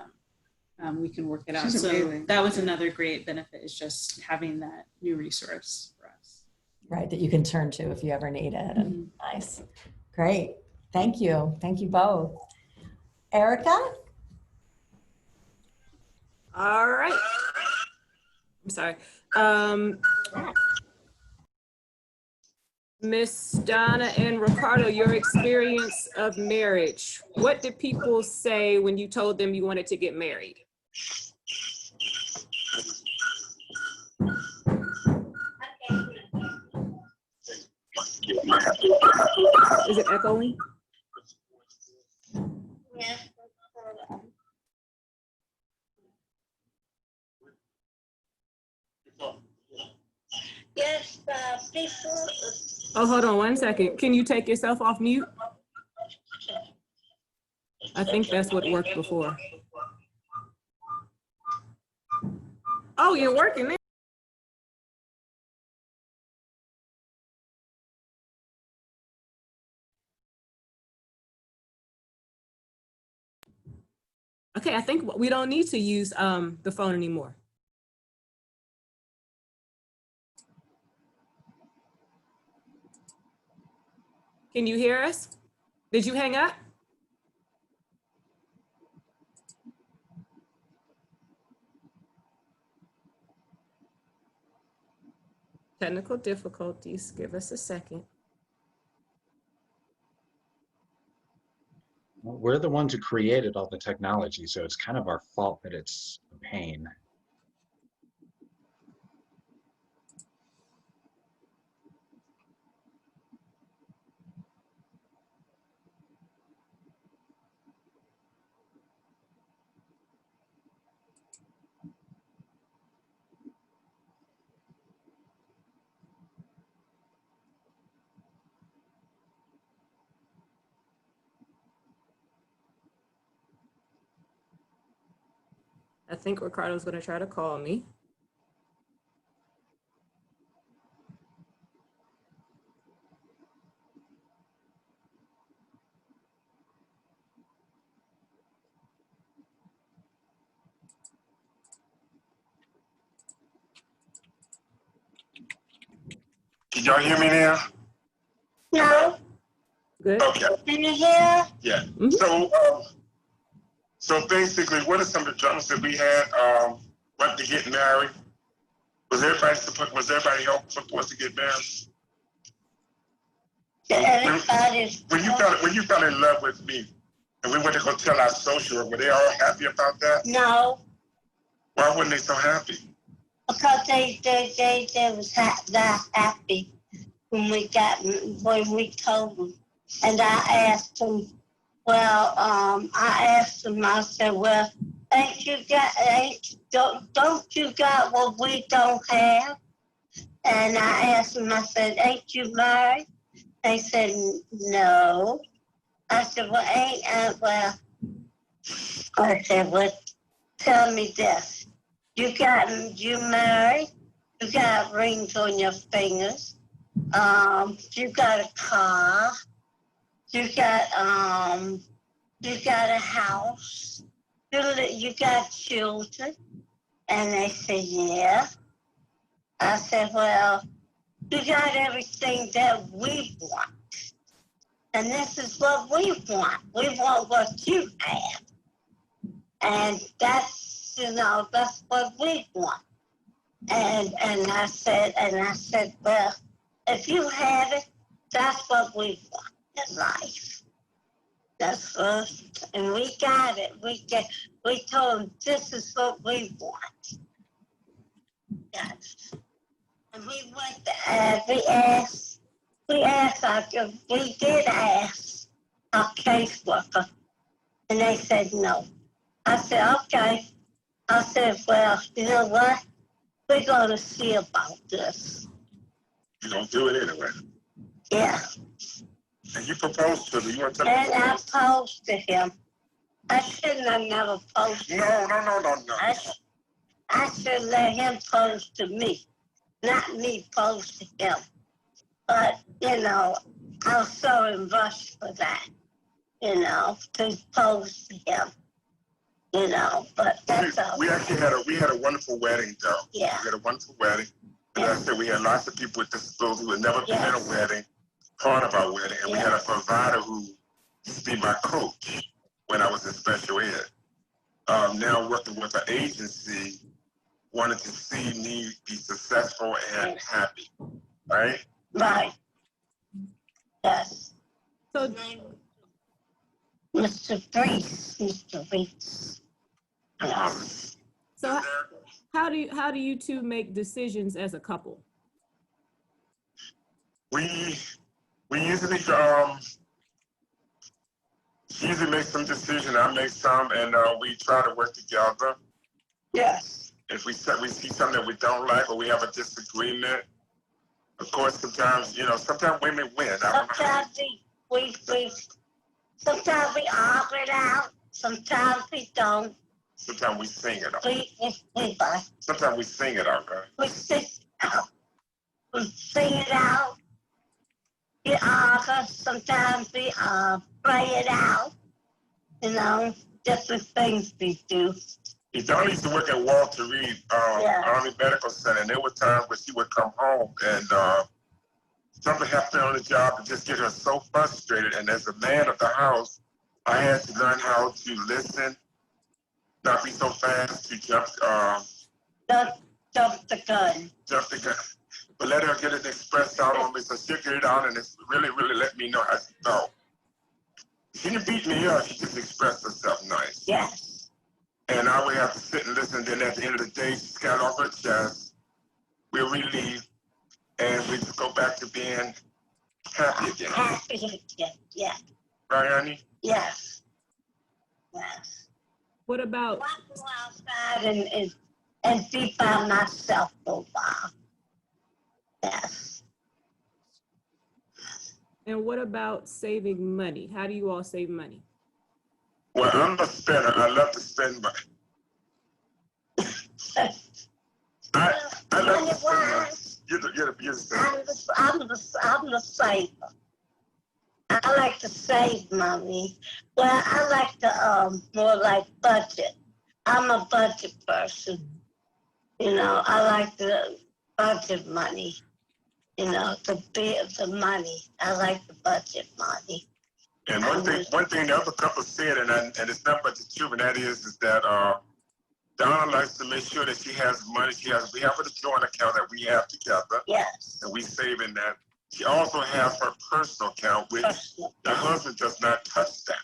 we can work it out. She's amazing. So that was another great benefit, is just having that new resource for us. Right, that you can turn to if you ever need it. And nice. Great. Thank you. Thank you both. Erica? All right. I'm sorry. Miss Donna and Ricardo, your experience of marriage. What did people say when you told them you wanted to get married? Is it echoing? Yes, before. Oh, hold on one second. Can you take yourself off mute? I think that's what worked before. Oh, you're working now. Okay, I think we don't need to use the phone anymore. Can you hear us? Did you hang up? Technical difficulties. Give us a second. Well, we're the ones who created all the technology, so it's kind of our fault that it's a pain. I think Ricardo's going to try to call me. Can y'all hear me now? No. Good. Okay. Can you hear? Yeah. Mhm. So basically, what are some of the dramas that we had? Wanting to get married. Was everybody helpful for us to get married? When you fell in love with me, and we went to go tell our social work, were they all happy about that? No, Why weren't they so happy? because they was not happy when we told them. And I asked them, I said, well, don't you got what we don't have? And I asked them, I said, ain't you married? They said, no. I said, well, tell me this. You married, you got rings on your fingers, you got a car, you got a house, you got children. And they said, yeah. I said, well, you got everything that we want. And this is what we want. We want what you have. And that's what we want. And I said, well, if you have it, that's what we want in life. That's what, and we got it. We told them this is what we want. Yes. And we went to, we did ask our caseworker, and they said no. I said, okay. I said, well, you know what? We're going to see about this. You're going to do it anyway. Yeah. And you proposed to me. You want to tell me? And I proposed to him. I shouldn't have never proposed to him. No. I should let him pose to me, not me pose to him. But, I was so embarrassed for that, to pose to him. But that's all. We actually had a wonderful wedding, though. Yeah. We had a wonderful wedding. And I said we had lots of people with disabilities who had never been in a wedding, part of our wedding, and we had a provider who used to be my coach when I was in special ed. Now working with an agency, wanted to see me be successful and happy, right? Right. Yes. So, Mr. Reese. so how do you two make decisions as a couple? We usually she usually makes some decision, I make some, and we try to work together. Yes. If we see something that we don't like or we have a disagreement, of course, sometimes, sometimes women win. Sometimes sometimes we argue it out. Sometimes we don't. Sometimes we sing it out. Bye. Sometimes we sing it out, right? We sing it out. We sing it out. We argue. Sometimes we pray it out. Different things we do. Donna used to work at Walter Reed Army Medical Center, and there were times when she would come home and something happened on the job to just get her so frustrated. And as the man of the house, I had to learn how to listen, not be so fast to jump Jump the gun. Jump the gun. But let her get it expressed out on me, so she'll get it out, and it's really, really let me know how she felt. She didn't beat me up, she just expressed herself nice. Yes. And I would have to sit and listen, then at the end of the day, she's got off her chest, we'll relieve, and we just go back to being happy again. Happy again, yeah. Right, honey? Yes. Yes. What about? I go outside and be by myself for a while. Yes. And what about saving money? How do you all save money? Well, I'm a spender. I love to spend money. I love to spend money. You're the I'm the saver. I like to save money. Well, I like to more like budget. I'm a budget person. I like to budget money. The money. I like the budget money. And one thing the other couple said, and it's not but the truth, and that is that Donna likes to make sure that she has money. We have a joint account that we have together. Yes. And we save in that. She also has her personal account, which the husband does not touch that.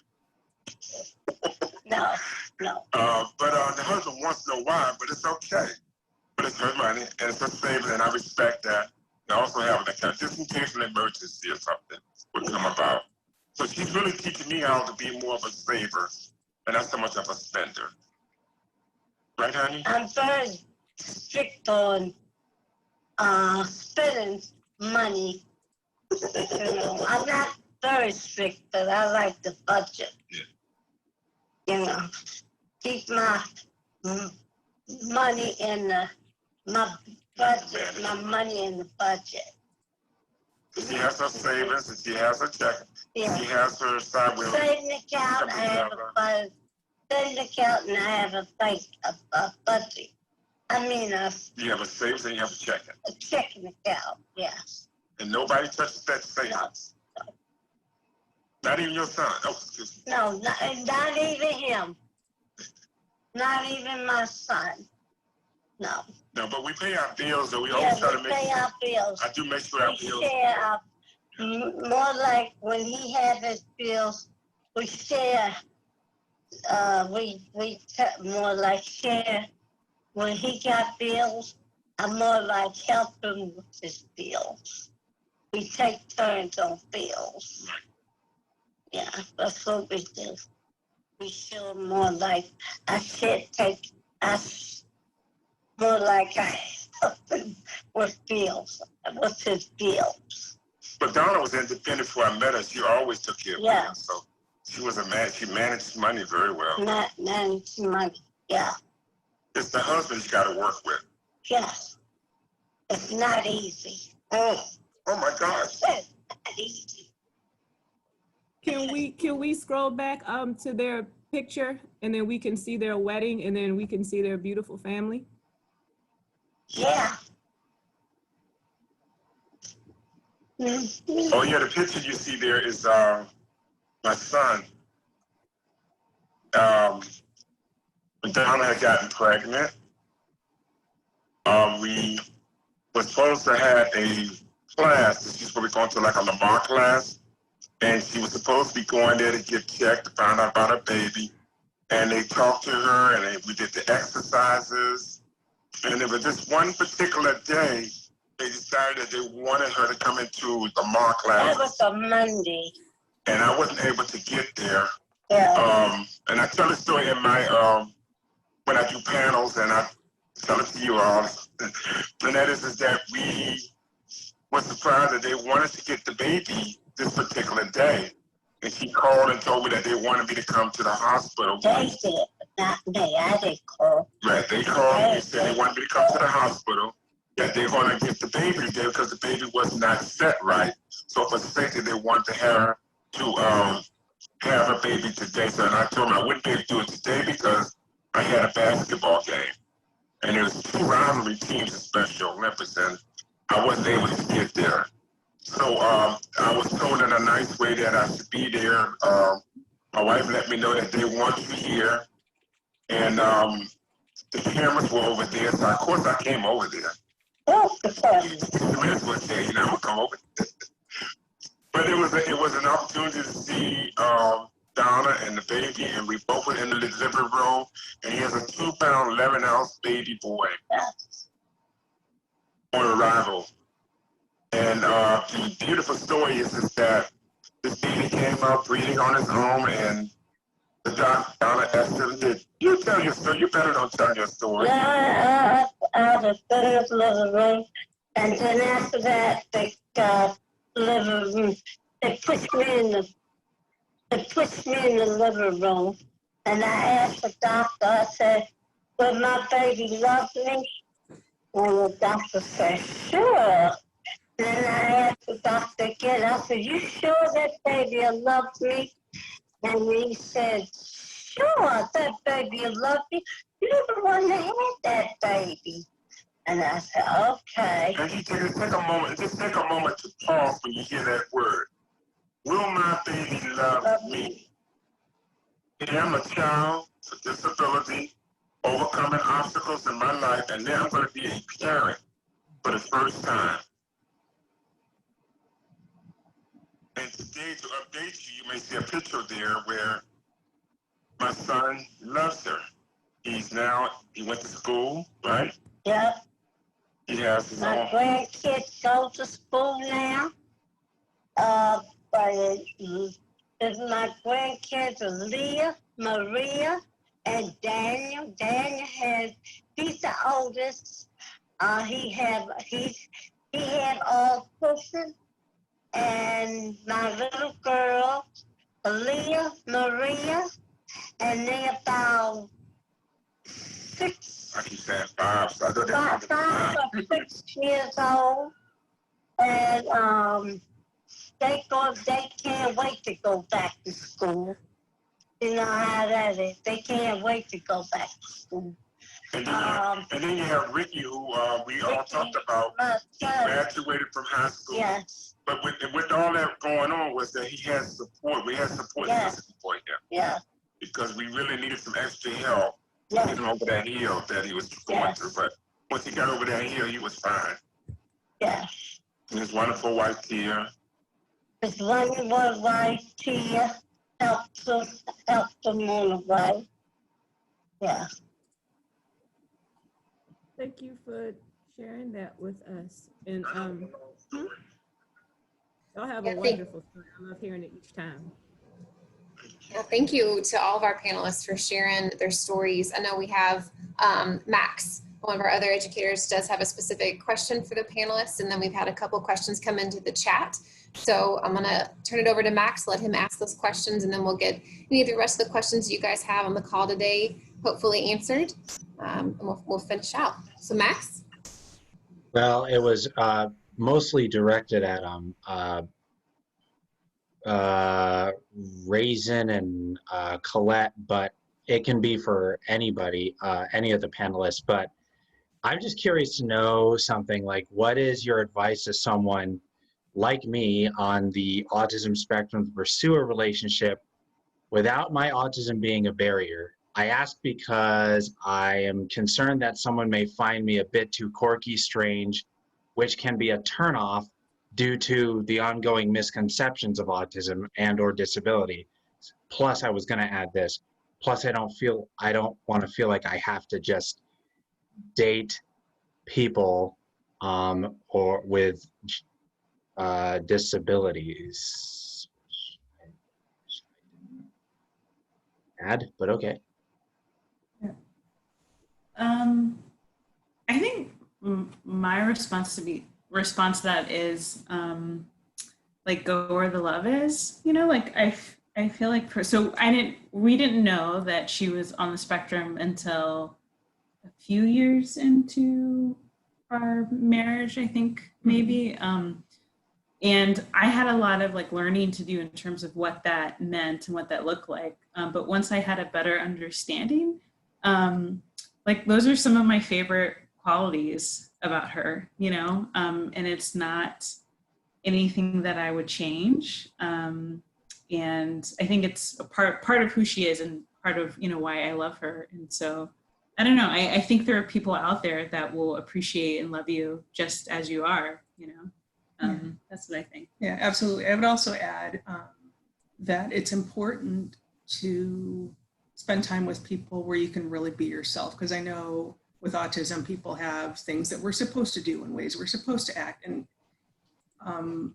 No. But the husband wants to know why, but it's okay. But it's her money, and it's her savings, and I respect that. And I also have an account, just in case an emergency or something would come about. So she's really teaching me how to be more of a saver and not so much of a spender. Right, honey? I'm very strict on spending money. I'm not very strict, but I like the budget. Yeah. Keep my money in my budget, my money in the budget. She has her savings, and she has her checking. Yeah. She has her side wheel. Saving account, I have a saving account, and I have a budget. You have a savings and you have a checking. A checking account, yes. And nobody touches that savings. No. Not even your son. Oh, excuse me. No, not even him. Not even my son. No. No, but we pay our bills, and we always try to make pay our bills. I do make sure our bills. Share more like when he had his bills, we share. We more like share. When he got bills, I more like help him with his bills. We take turns on bills. Yeah, that's what we do. We show more like more like I help him with bills, with his bills. But Donna was independent before I met her. She always took care of me. So she was she managed money very well. Managed money, yeah. It's the husband you got to work with. Yes. It's not easy. Oh my gosh. It's not easy. Can we scroll back to their picture, and then we can see their wedding, and then we can see their beautiful family? Yeah. Oh yeah, the picture you see there is my son. When Donna had gotten pregnant, we were supposed to have a class. She's supposed to be going to like a Lamar class, and she was supposed to be going there to get checked to find out about her baby. And they talked to her, and we did the exercises, And there was this one particular day, they decided that they wanted her to come into the MAR class. That was a Monday. And I wasn't able to get there. Yeah. And I tell the story in my, when I do panels, and I tell it to you all. And that is that we were surprised that they wanted to get the baby this particular day. And she called and told me that they wanted me to come to the hospital. They did, not me. I didn't call. Right, they called me and said they wanted me to come to the hospital, that they're going to get the baby there because the baby was not set right. So for safety, they wanted to have her baby today. So I told them I wouldn't be able to do it today because I had a basketball game. And there was 2 rivalry teams in Special Olympics, and I wasn't able to get there. So I was told in a nice way that I should be there. My wife let me know that they want you here. And the cameras were over there, so of course I came over there. The minutes was there, you know, I'm gonna come over. But it was an opportunity to see Donna and the baby, and we both were in the delivery room, and he has a 2-pound, 11-ounce baby boy on arrival. And the beautiful story is that this baby came out breathing on his own, and the doctor, Donna, asked him, "Did you tell your story? You better don't tell your story." Yeah, I was in the living room, and then after that, they living room. They pushed me in the living room, and I asked the doctor. I said, "Will my baby love me?" And the doctor said, "Sure." Then I asked the doctor again. I said, "You sure that baby will love me?" And he said, "Sure, that baby will love me. You're the one that had that baby." And I said, "Okay." And you take a moment, just take a moment to pause when you hear that word. Will my baby love me? I am a child with disability, overcoming obstacles in my life, and now I'm going to be a parent for the first time. And today, to update you, you may see a picture there where my son loves her. He went to school, right? Yep. He has his My own. grandkids go to school now. But my grandkids are Leah, Maria, and Daniel. He's the oldest. He have autism. And my little girl, Leah, Maria, and they're about 6. I keep saying 5, so I know they're 5 or 6 years old. And they can't wait to go back to school. You know how that is. They can't wait to go back to school. And then you have Ricky, who we all talked about. He graduated from high school. Yes. But with all that going on was that he has support. We had support system for him. Yeah. Because we really needed some extra help to get him over that hill that he was going through. But once he got over that hill, he was fine. Yeah. And his wonderful wife, Tia. His wonderful wife, Tia, helped him on the way. Yeah. Thank you for sharing that with us. And y'all have a wonderful story. I love hearing it each time. Yeah, thank you to all of our panelists for sharing their stories. I know we have Max, one of our other educators, does have a specific question for the panelists, and then we've had a couple questions come into the chat. So I'm gonna turn it over to Max, let him ask those questions, and then we'll get any of the rest of the questions you guys have on the call today hopefully answered, and we'll finish out. So Max? Well, it was mostly directed at Raesin and Colette, but it can be for anybody, any of the panelists. But I'm just curious to know something like, what is your advice to someone like me on the autism spectrum to pursue a relationship without my autism being a barrier? I ask because I am concerned that someone may find me a bit too quirky, strange, which can be a turnoff due to the ongoing misconceptions of autism and or disability. Plus, I was going to add this. Plus, I don't want to feel like I have to just date people or with disabilities. But okay. I think my response to that is like go where the love is. You know, like I feel like we didn't know that she was on the spectrum until a few years into our marriage, I think maybe. And I had a lot of like learning to do in terms of what that meant and what that looked like. But once I had a better understanding, like those are some of my favorite qualities about her, you know, and it's not anything that I would change. And I think it's a part of who she is and part of, you know, why I love her. And so, I don't know, I think there are people out there that will appreciate and love you just as you are, you know. That's what I think. Yeah, absolutely. I would also add that it's important to spend time with people where you can really be yourself. Because I know with autism, people have things that we're supposed to do and ways we're supposed to act. And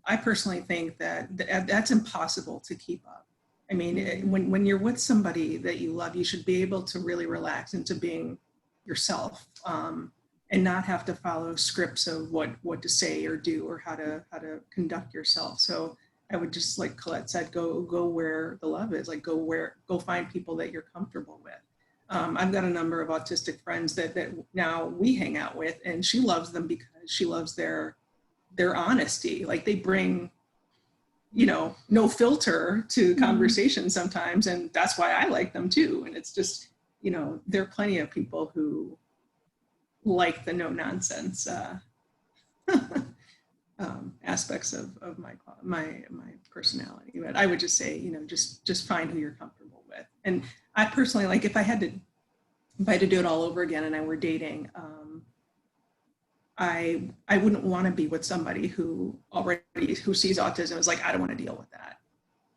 I personally think that that's impossible to keep up. I mean, when you're with somebody that you love, you should be able to really relax into being yourself. And not have to follow scripts of what to say or do or how to conduct yourself. So I would just, like Colette said, go where the love is. Like go find people that you're comfortable with. I've got a number of autistic friends that now we hang out with, and she loves them because she loves their honesty. Like they bring, you know, no filter to conversation sometimes, and that's why I like them too. And it's just, you know, there are plenty of people who like the no nonsense aspects of my personality. But I would just say, you know, just find who you're comfortable with. And I personally, like if I had to do it all over again and I were dating, I wouldn't want to be with somebody who sees autism as like, I don't want to deal with that.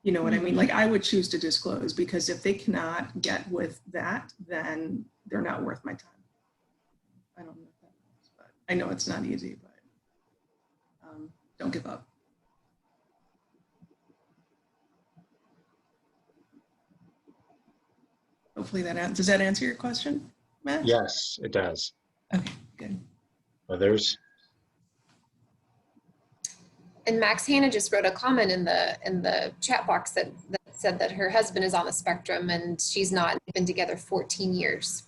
You know what I mean? Like I would choose to disclose, because if they cannot get with that, then they're not worth my time. I don't know if that works, but I know it's not easy, but don't give up. Hopefully does that answer your question, Matt? Yes, it does. Okay, good. Others? And Max Hannah just wrote a comment in the chat box that said that her husband is on the spectrum and she's not, been together 14 years.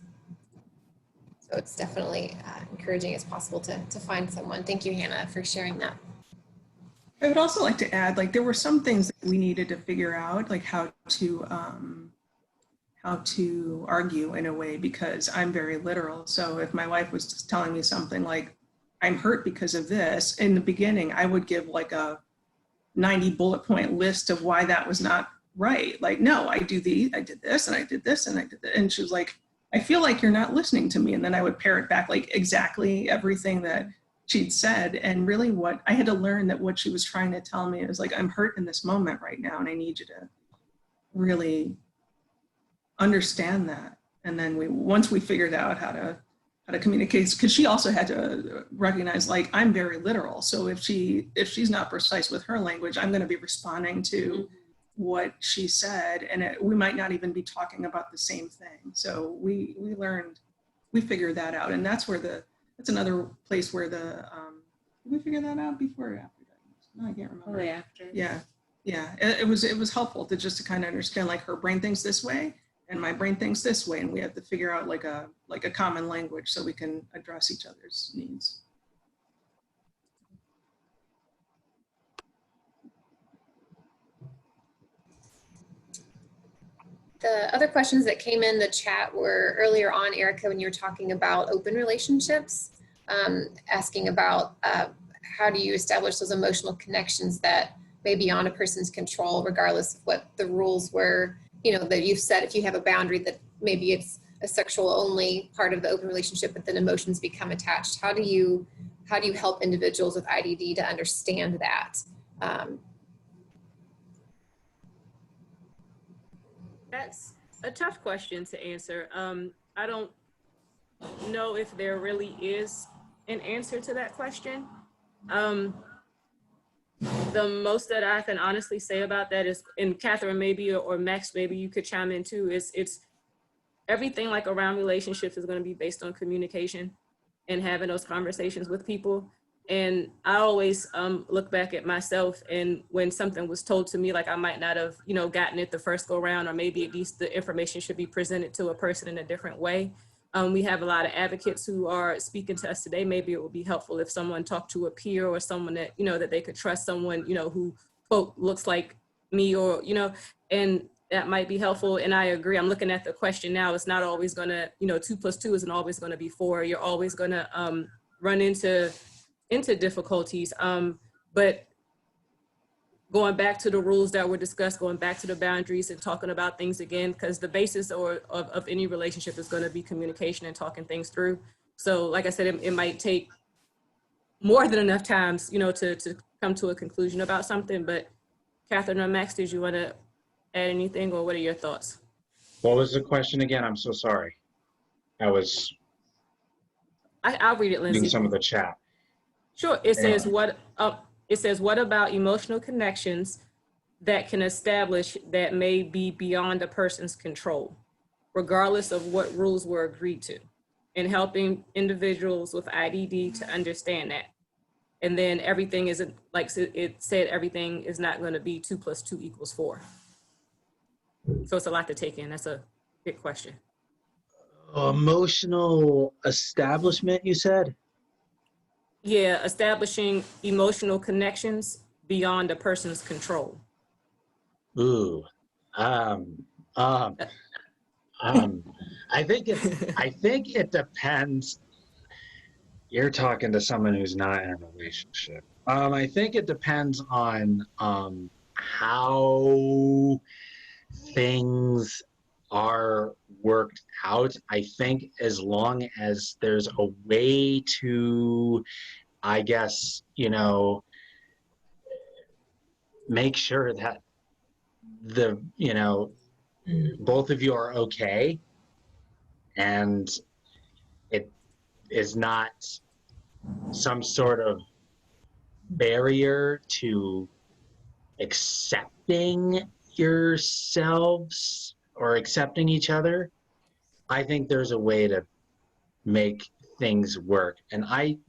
So it's definitely encouraging as possible to find someone. Thank you, Hannah, for sharing that. I would also like to add, like there were some things that we needed to figure out, like how to argue in a way, because I'm very literal. So if my wife was just telling me something like, I'm hurt because of this, in the beginning, I would give like a 90 bullet point list of why that was not right. Like, no, I did this and I did this and I did that. And she was like, I feel like you're not listening to me. And then I would parrot back like exactly everything that she'd said. And really what I had to learn, that what she was trying to tell me is like, I'm hurt in this moment right now. And I need you to really understand that. And then once we figured out how to communicate, because she also had to recognize, like, I'm very literal. So if she's not precise with her language, I'm going to be responding to what she said, and we might not even be talking about the same thing. So we figured that out, and that's another place where did we figure that out before or after diagnosis? No, I can't remember. Probably after. Yeah. It was helpful to kind of understand, like, her brain thinks this way and my brain thinks this way, and we have to figure out like a common language so we can address each other's needs. The other questions that came in the chat were earlier on, Erica, when you were talking about open relationships, asking about how do you establish those emotional connections that may be beyond a person's control, regardless of what the rules were, you know, that you've set. If you have a boundary that maybe it's a sexual only part of the open relationship, but then emotions become attached. How do you help individuals with IDD to understand that? That's a tough question to answer. I don't know if there really is an answer to that question. The most that I can honestly say about that is, and Catherine maybe, or Max, maybe you could chime in too, is it's everything like around relationships is going to be based on communication and having those conversations with people. And I always look back at myself, and when something was told to me, like I might not have, you know, gotten it the first go round, or maybe at least the information should be presented to a person in a different way. We have a lot of advocates who are speaking to us today. Maybe it would be helpful if someone talked to a peer or someone that, you know, that they could trust, someone, you know, who quote looks like me, or, you know, and that might be helpful. And I agree. I'm looking at the question now. It's not always going to, you know, 2 + 2 isn't always going to be 4. You're always going to run into difficulties. But going back to the rules that were discussed, going back to the boundaries and talking about things again, because the basis of any relationship is going to be communication and talking things through. So like I said, it might take more than enough times, you know, to come to a conclusion about something. But Catherine or Max, did you want to add anything, or what are your thoughts? What was the question again? I'm so sorry. I'll read it, Lindsay. reading some of the chat. Sure. It Anyway. says, what about emotional connections that can establish that may be beyond a person's control, regardless of what rules were agreed to, and helping individuals with IDD to understand that. And then everything isn't, like it said, everything is not going to be 2 + 2 = 4. So it's a lot to take in. That's a big question. Emotional establishment, you said? Yeah, establishing emotional connections beyond a person's control. Ooh. I think it depends. You're talking to someone who's not in a relationship. I think it depends on how things are worked out. I think as long as there's a way to, I guess, you know, make sure that both of you are okay, and it is not some sort of barrier to accepting yourselves or accepting each other. I think there's a way to make things work. And I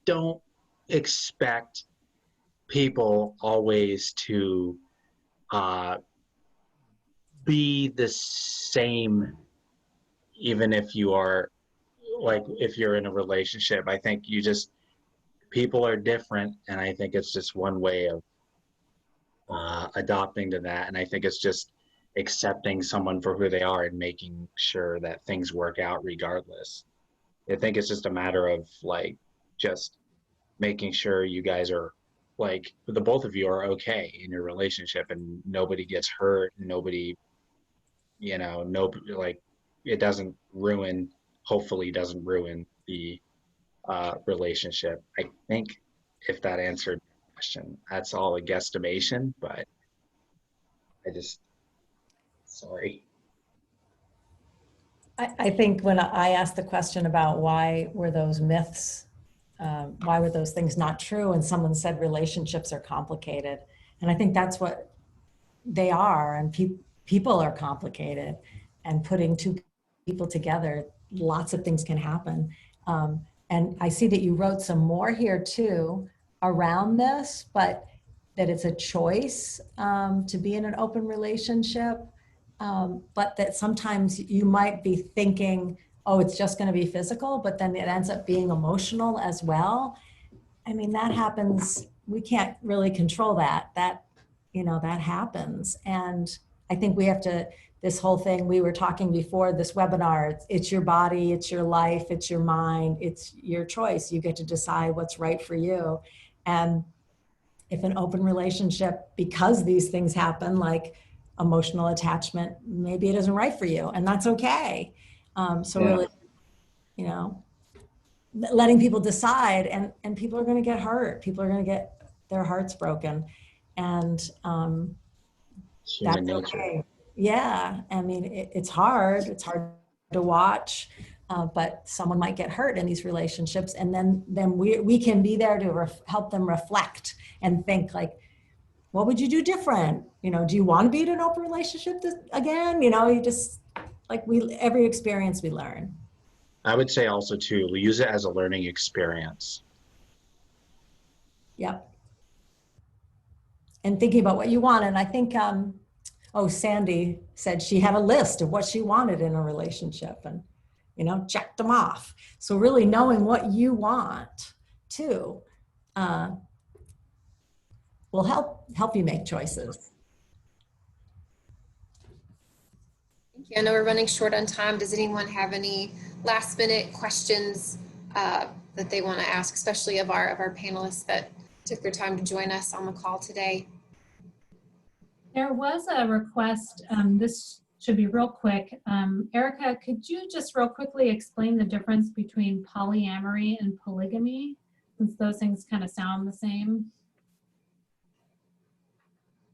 don't expect people always to be the same, even if you are, like, if you're in a relationship. I think people are different, and I think it's just one way of adopting to that. And I think it's just accepting someone for who they are and making sure that things work out regardless. I think it's just a matter of, like, just making sure you guys are, like, the both of you are okay in your relationship, and nobody gets hurt, nobody, you know, like, it doesn't ruin, hopefully doesn't ruin the relationship. I think, if that answered the question. That's all a guesstimation, but sorry. I think when I asked the question about why were those myths, why were those things not true, and someone said relationships are complicated. And I think that's what they are, and people are complicated, and putting two people together, lots of things can happen. And I see that you wrote some more here too around this, but that it's a choice to be in an open relationship, but that sometimes you might be thinking, oh, it's just going to be physical, but then it ends up being emotional as well. I mean, that happens. We can't really control that. That happens. And I think we have to, this whole thing, we were talking before this webinar, it's your body, it's your life, it's your mind, it's your choice. You get to decide what's right for you. And if an open relationship, because these things happen, like emotional attachment, maybe it isn't right for you, and that's okay. Really, letting people decide, and people are going to get hurt. People are going to get their hearts broken, and that's okay. Yeah, I mean, it's hard. It's hard to watch. but someone might get hurt in these relationships, and then we can be there to help them reflect and think like, what would you do different? You know, do you want to be in an open relationship again? You know, you just, like, every experience we learn. I would say also too, we use it as a learning experience. Yep. And thinking about what you want. And I think, Sandy said she had a list of what she wanted in a relationship and, you know, checked them off. So really knowing what you want too will help you make choices. Thank you. I know we're running short on time. Does anyone have any last minute questions that they want to ask, especially of our panelists that took their time to join us on the call today? There was a request, this should be real quick. Erica, could you just real quickly explain the difference between polyamory and polygamy, since those things kind of sound the same?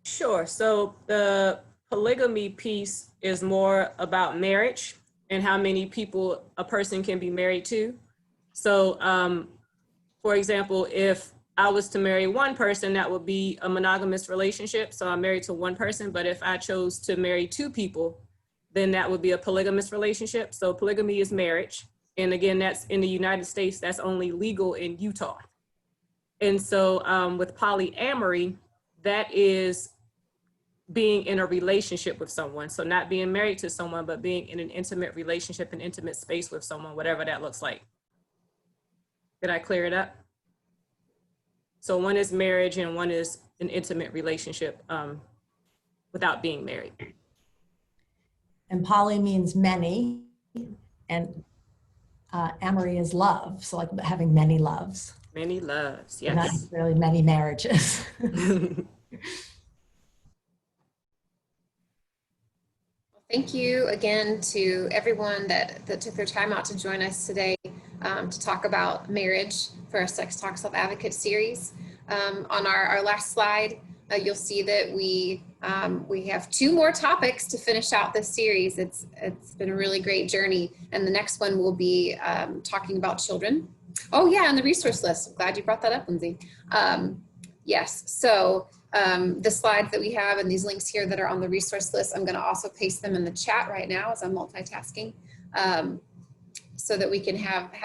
Sure. So the polygamy piece is more about marriage and how many people a person can be married to. So, for example, if I was to marry one person, that would be a monogamous relationship. So I'm married to one person, but if I chose to marry two people, then that would be a polygamous relationship. So polygamy is marriage. And again, that's in the United States, that's only legal in Utah. And so with polyamory, that is being in a relationship with someone. So not being married to someone, but being in an intimate relationship, an intimate space with someone, whatever that looks like. Did I clear it up? So one is marriage and one is an intimate relationship without being married. And poly means many, and amory is love. So like having many loves. Many loves, yes. Not necessarily many marriages. Thank you again to everyone that took their time out to join us today to talk about marriage for our Sex Talk Self-Advocate series. On our last slide, you'll see that we have 2 more topics to finish out this series. It's been a really great journey, and the next one will be talking about children. Oh yeah, and the resource list. I'm glad you brought that up, Lindsay. Yes, so the slides that we have and these links here that are on the resource list, I'm going to also paste them in the chat right now as I'm multitasking, so that we can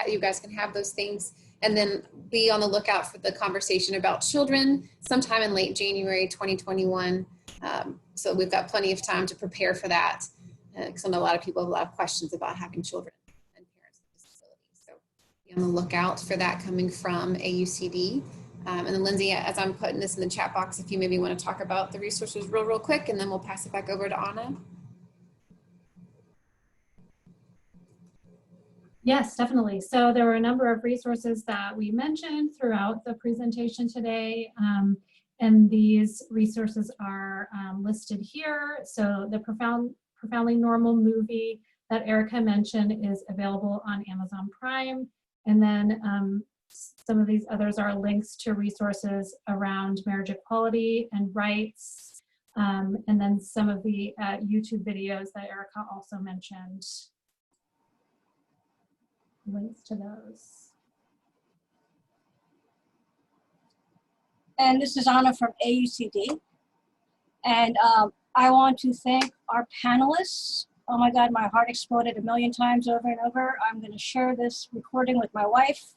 you guys can have those things. And then be on the lookout for the conversation about children sometime in late January 2021. So we've got plenty of time to prepare for that, because I know a lot of people have a lot of questions about having children and parents with disabilities. So be on the lookout for that coming from AUCD. And then Lindsay, as I'm putting this in the chat box, if you maybe want to talk about the resources real quick, and then we'll pass it back over to Anna. Yes, definitely. So there were a number of resources that we mentioned throughout the presentation today. And these resources are listed here. So the Profoundly Normal movie that Erica mentioned is available on Amazon Prime. And then some of these others are links to resources around marriage equality and rights. And then some of the YouTube videos that Erica also mentioned. Links to those. And this is Anna from AUCD. And I want to thank our panelists. Oh my God, my heart exploded a million times over and over. I'm going to share this recording with my wife.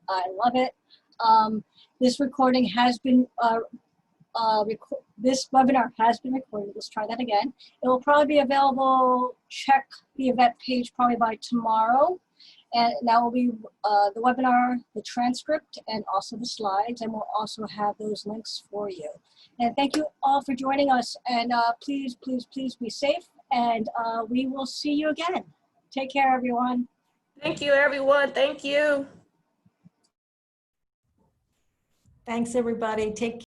I love it. This recording has been, this webinar has been recorded. Let's try that again. It will probably be available, check the event page probably by tomorrow. And that will be the webinar, the transcript, and also the slides. And we'll also have those links for you. And thank you all for joining us. And please, please, please be safe. And we will see you again. Take care, everyone. Thank you, everyone. Thank you. Thanks, everybody. Take care.